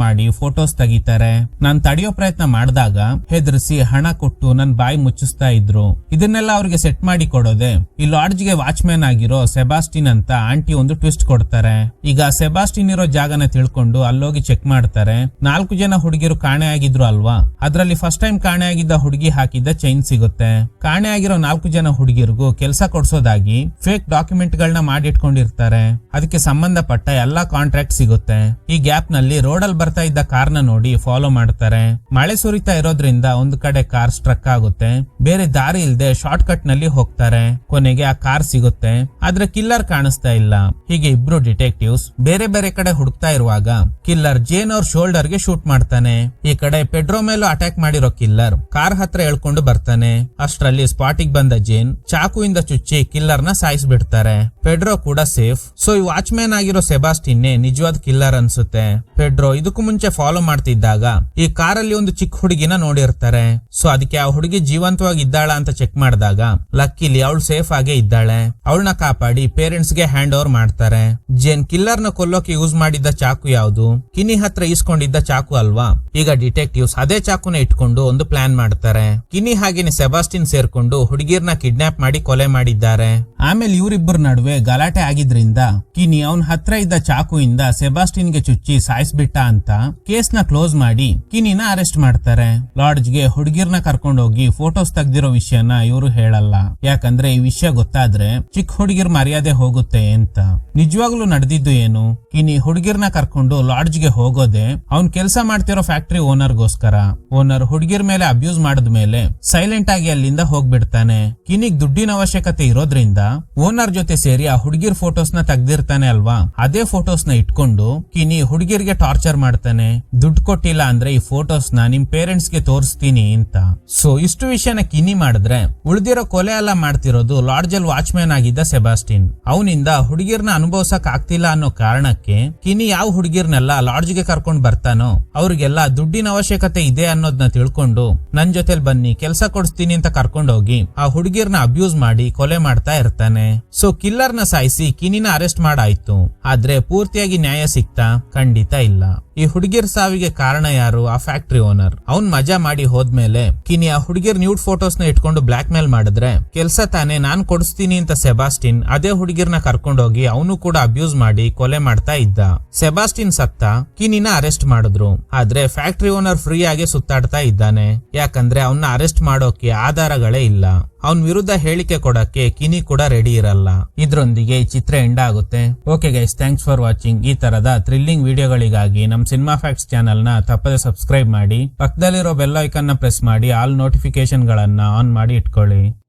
ಮಾಡಿ ಫೋಟೋಸ್ ತೆಗಿತಾರೆ. ನಾನ್ ತಡೆಯೋ ಪ್ರಯತ್ನ ಮಾಡಿದಾಗ ಹೆದರ್ಸಿ ಹಣ ಕೊಟ್ಟು ನನ್ ಬಾಯಿ ಮುಚ್ಚಿಸ್ತಾ ಇದ್ರು. ಇದನ್ನೆಲ್ಲ ಅವ್ರಿಗೆ ಸೆಟ್ ಮಾಡಿ ಕೊಡೋದೆ ಈ ಲಾಡ್ಜ್ಗೆ ವಾಚ್ಮ್ಯಾನ್ ಆಗಿರೋ ಸೆಬಾಸ್ಟಿನ್ ಅಂತ ಆಂಟಿ ಒಂದು ಟ್ವಿಸ್ಟ್ ಕೊಡ್ತಾರೆ. ಈಗ ಸೆಬಾಸ್ಟಿನ್ ಇರೋ ಜಾಗನ ತಿಳ್ಕೊಂಡು ಅಲ್ಲೋಗಿ ಚೆಕ್ ಮಾಡ್ತಾರೆ. 4 ಜನ ಹುಡುಗಿರು ಕಾಣೆ ಆಗಿದ್ರು ಅಲ್ವಾ, ಅದ್ರಲ್ಲಿ ಫಸ್ಟ್ ಟೈಮ್ ಕಾಣೆ ಆಗಿದ್ದ ಹುಡುಗಿ ಹಾಕಿದ್ದ ಚೈನ್ ಸಿಗುತ್ತೆ. ಕಾಣೆ ಆಗಿರೋ 4 ಜನ ಹುಡುಗಿರ್ಗೂ ಕೆಲಸ ಕೊಡ್ಸೋದಾಗಿ ಫೇಕ್ ಡಾಕ್ಯುಮೆಂಟ್ ಗಳನ್ನ ಮಾಡಿಟ್ಕೊಂಡಿರ್ತಾರೆ. ಅದಕ್ಕೆ ಸಂಬಂಧಪಟ್ಟ ಎಲ್ಲಾ ಕಾಂಟ್ರಾಕ್ಟ್ ಸಿಗುತ್ತೆ. ಈ ಗ್ಯಾಪ್ ನಲ್ಲಿ ರೋಡಲ್ಲಿ ಬರ್ತಾ ಇದ್ದ ಕಾರ್ನ ನೋಡಿ ಫಾಲೋ ಮಾಡ್ತಾರೆ. ಮಳೆ ಸುರಿತಾ ಇರೋದ್ರಿಂದ ಒಂದು ಕಡೆ ಕಾರ್ ಸ್ಟ್ರಕ್ ಆಗುತ್ತೆ. ಬೇರೆ ದಾರಿ ಇಲ್ಲದೆ ಶಾರ್ಟ್ ಕಟ್ ನಲ್ಲಿ ಹೋಗ್ತಾರೆ. ಕೊನೆಗೆ ಆ ಕಾರ್ ಸಿಗುತ್ತೆ, ಆದ್ರೆ ಕಿಲ್ಲರ್ ಕಾಣಿಸ್ತಾ ಇಲ್ಲ. ಹೀಗೆ ಇಬ್ರು ಡಿಟೆಕ್ಟಿವ್ಸ್ ಬೇರೆ ಬೇರೆ ಕಡೆ ಹುಡುಕ್ತಾ ಇರುವಾಗ ಕಿಲ್ಲರ್ ಜೇನ್ ಅವ್ರ ಶೋಲ್ಡರ್ ಗೆ ಶೂಟ್ ಮಾಡ್ತಾನೆ. ಈ ಕಡೆ ಪೆಡ್ರೋ ಮೇಲೂ ಅಟ್ಯಾಕ್ ಮಾಡಿರೋ ಕಿಲ್ಲರ್ ಕಾರ್ ಹತ್ರ ಎಳ್ಕೊಂಡು ಬರ್ತಾನೆ. ಅಷ್ಟರಲ್ಲಿ ಸ್ಪಾಟಿಗೆ ಬಂದ ಜೇನ್ ಚಾಕುವಿಂದ ಚುಚ್ಚಿ ಕಿಲ್ಲರ್ ನ ಸಾಯಿಸ್ಬಿಡ್ತಾರೆ. ಪೆಡ್ರೋ ಕೂಡ ಸೇಫ್. ಸೊ ಈ ವಾಚ್ಮ್ಯಾನ್ ಆಗಿರೋ ಸೆಬಾಸ್ಟಿನ್ನೇ ನಿಜವಾದ ಕಿಲ್ಲರ್ ಅನ್ಸುತ್ತೆ. ಪೆಡ್ರೋ ಇದಕ್ಕೂ ಮುಂಚೆ ಫಾಲೋ ಮಾಡ್ತಿದ್ದಾಗ ಈ ಕಾರಲ್ಲಿ ಒಂದು ಚಿಕ್ಕ ಹುಡುಗಿನ ನೋಡಿರ್ತಾರೆ. ಸೊ ಅದಕ್ಕೆ ಆ ಹುಡುಗಿ ಜೀವಂತವಾಗಿ ಇದ್ದಾಳ ಅಂತ ಚೆಕ್ ಮಾಡಿದಾಗ ಲಕ್ಕಿಲಿ ಅವಳು ಸೇಫ್ ಆಗೇ ಇದ್ದಾಳೆ. ಅವಳನ್ನ ಕಾಪಾಡಿ ಪೇರೆಂಟ್ಸ್ ಗೆ ಹ್ಯಾಂಡ್ ಓವರ್ ಮಾಡ್ತಾರೆ. ಜೇನ್ ಕಿಲ್ಲರ್ ನ ಕೊಲ್ಲೋಕೆ ಯೂಸ್ ಮಾಡಿದ್ದ ಚಾಕು ಯಾವುದು? ಕಿನಿ ಹತ್ರ ಇಸ್ಕೊಂಡಿದ್ದ ಚಾಕು ಅಲ್ವಾ? ಈಗ ಡಿಟೆಕ್ಟಿವ್ಸ್ ಅದೇ ಚಾಕುನ ಇಟ್ಕೊಂಡು ಒಂದು ಪ್ಲಾನ್ ಮಾಡ್ತಾರೆ. ಕಿನಿ ಹಾಗೇನೆ ಸೆಬಾಸ್ಟಿನ್ ಸೇರ್ಕೊಂಡು ಹುಡುಗಿರ್ನ ಕಿಡ್ನಾಪ್ ಮಾಡಿ ಕೊಲೆ ಮಾಡಿದ್ದಾರೆ. ಆಮೇಲೆ ಇವರಿಬ್ಬರ ನಡುವೆ ಗಲಾಟೆ ಆಗಿದ್ರಿಂದ ಕಿನಿ ಅವನ್ ಹತ್ರ ಇದ್ದ ಚಾಕುಯಿಂದ ಸೆಬಾಸ್ಟಿನ್ ಗೆ ಚುಚ್ಚಿ ಸಾಯಿಸ್ಬಿಟ್ಟ ಅಂತ ಕೇಸ್ ನ ಕ್ಲೋಸ್ ಮಾಡಿ ಕಿನಿನ ಅರೆಸ್ಟ್ ಮಾಡ್ತಾರೆ. ಲಾಡ್ಜ್ ಗೆ ಹುಡುಗಿರ್ನ ಕರ್ಕೊಂಡು ಹೋಗಿ ಫೋಟೋಸ್ ತೆಗ್ದಿರೋ ವಿಷಯನ ಇವರು ಹೇಳಲ್ಲ. ಯಾಕಂದ್ರೆ ಈ ವಿಷಯ ಗೊತ್ತಾದ್ರೆ ಚಿಕ್ಕ ಹುಡುಗಿರ್ ಮರ್ಯಾದೆ ಹೋಗುತ್ತೆ ಅಂತ. ನಿಜವಾಗ್ಲೂ ನಡೆದಿದ್ದು ಏನು? ಕಿನಿ ಹುಡುಗಿರ್ನ ಕರ್ಕೊಂಡು ಲಾಡ್ಜ್ ಗೆ ಹೋಗೋದೆ ಅವ್ನ್ ಕೆಲಸ ಮಾಡ್ತಿರೋ ಫ್ಯಾಕ್ಟರಿ ಓನರ್ಗೋಸ್ಕರ. ಓನರ್ ಹುಡುಗಿರ್ ಮೇಲೆ ಅಬ್ಯೂಸ್ ಮಾಡಿದ್ಮೇಲೆ ಸೈಲೆಂಟ್ ಆಗಿ ಅಲ್ಲಿಂದ ಹೋಗ್ಬಿಡ್ತಾನೆ. ಕಿನಿಗ್ ದುಡ್ಡಿನ ಅವಶ್ಯಕತೆ ಇರೋದ್ರಿಂದ ಓನರ್ ಜೊತೆ ಸೇರಿ ಆ ಹುಡುಗಿರ್ ಫೋಟೋಸ್ ನ ತೆಗ್ದಿರ್ತಾನೆ ಅಲ್ವಾ, ಅದೇ ಫೋಟೋಸ್ ನ ಇಟ್ಕೊಂಡು ಕಿನಿ ಹುಡುಗಿರ್ಗೆ ಟಾರ್ಚರ್ ಮಾಡ್ತಾನೆ. ದುಡ್ಡು ಕೊಟ್ಟಿಲ್ಲ ಅಂದ್ರೆ ಈ ಫೋಟೋಸ್ ನ ನಿಮ್ ಪೇರೆಂಟ್ಸ್ ಗೆ ತೋರಿಸ್ತೀನಿ ಅಂತ. ಸೊ ಇಷ್ಟು ವಿಷಯನ ಕಿನಿ ಮಾಡಿದ್ರೆ ಉಳಿದಿರೋ ಕೊಲೆ ಎಲ್ಲ ಮಾಡ್ತಿರೋದು ಲಾಡ್ಜ್ ಅಲ್ಲಿ ವಾಚ್ಮ್ಯಾನ್ ಆಗಿದ್ದ ಸೆಬಾಸ್ಟಿನ್. ಅವನಿಂದ ಹುಡುಗಿರ್ನ ಅನುಭವಿಸಕ್ ಆಗ್ತಿಲ್ಲ ಅನ್ನೋ ಕಾರಣಕ್ಕೆ ಕಿನಿ ಯಾವ ಹುಡುಗಿರ್ನೆಲ್ಲ ಲಾಡ್ಜ್ ಗೆ ಕರ್ಕೊಂಡ್ ಬರ್ತಾನೋ ಅವ್ರಿಗೆಲ್ಲ ದುಡ್ಡಿನ ಅವಶ್ಯಕತೆ ಇದೆ ಅನ್ನೋದನ್ನ ತಿಳ್ಕೊಂಡು ನನ್ ಜೊತೆಲ್ ಬನ್ನಿ ಕೆಲಸ ಕೊಡಿಸ್ತೀನಿ ಅಂತ ಕರ್ಕೊಂಡ್ ಹೋಗಿ ಆ ಹುಡುಗಿರ್ನ ಅಬ್ಯೂಸ್ ಮಾಡಿ ಕೊಲೆ ಮಾಡ್ತಾ ಇರ್ತಾನೆ. ಸೊ ಕಿಲ್ಲರ್ ನ ಸಾಯಿಸಿ ಕಿನಿನ ಅರೆಸ್ಟ್ ಮಾಡಾಯ್ತು. ಆದ್ರೆ ಪೂರ್ತಿಯಾಗಿ ನ್ಯಾಯ ಸಿಕ್ತಾ? ಖಂಡಿತ ಇಲ್ಲ. ಈ ಹುಡುಗಿರ್ ಸಾವಿಗೆ ಕಾರಣ ಯಾರು? ಆ ಫ್ಯಾಕ್ಟರಿ ಓನರ್. ಅವ್ನ್ ಮಜಾ ಮಾಡಿ ಹೋದ್ಮೇಲೆ ಕಿನಿ ಆ ಹುಡುಗಿರ್ ನ್ಯೂಡ್ ಫೋಟೋಸ್ ನ ಇಟ್ಕೊಂಡು ಬ್ಲಾಕ್ ಮೇಲ್ ಮಾಡಿದ್ರೆ ಕೆಲ್ಸ ತಾನೇ ನಾನ್ ಕೊಡಿಸ್ತೀನಿ ಅಂತ ಸೆಬಾಸ್ಟಿನ್ ಅದೇ ಹುಡುಗಿರ್ನ ಕರ್ಕೊಂಡೋಗಿ ಅವನು ಕೂಡ ಅಬ್ಯೂಸ್ ಮಾಡಿ ಕೊಲೆ ಮಾಡ್ತಾ ಇದ್ದ. ಸೆಬಾಸ್ಟಿನ್ ಸತ್ತ, ಕಿನಿನ ಅರೆಸ್ಟ್ ಮಾಡಿದ್ರು. ಆದ್ರೆ ಫ್ಯಾಕ್ಟರಿ ಓನರ್ ಫ್ರೀ ಆಗಿ ಸುತ್ತಾಡ್ತಾ ಇದ್ದಾನೆ. ಯಾಕಂದ್ರೆ ಅವನ್ನ ಅರೆಸ್ಟ್ ಮಾಡೋಕೆ ಆಧಾರಗಳೇ ಇಲ್ಲ. ಅವನ್ ವಿರುದ್ಧ ಹೇಳಿಕೆ ಕೊಡಕ್ಕೆ ಕಿನಿ ಕೂಡ ರೆಡಿ ಇರಲ್ಲ. ಇದ್ರೊಂದಿಗೆ ಈ ಚಿತ್ರ ಎಂಡ್ ಆಗುತ್ತೆ. Okay guys, thanks for watching. ಈ ತರದ ಥ್ರಿಲ್ಲಿಂಗ್ ವಿಡಿಯೋಗಳಿಗಾಗಿ ನಮ್ ಸಿನಿಮಾ ಫ್ಯಾಕ್ಟ್ಸ್ ಚಾನೆಲ್ ನ ತಪ್ಪದೆ ಸಬ್ಸ್ಕ್ರೈಬ್ ಮಾಡಿ. ಪಕ್ಕದಲ್ಲಿರೋ ಬೆಲ್ ಐಕಾನ್ ನ ಪ್ರೆಸ್ ಮಾಡಿ ಆಲ್ ನೋಟಿಫಿಕೇಶನ್ ಗಳನ್ನ ಆನ್ ಮಾಡಿ ಇಟ್ಕೊಳ್ಳಿ.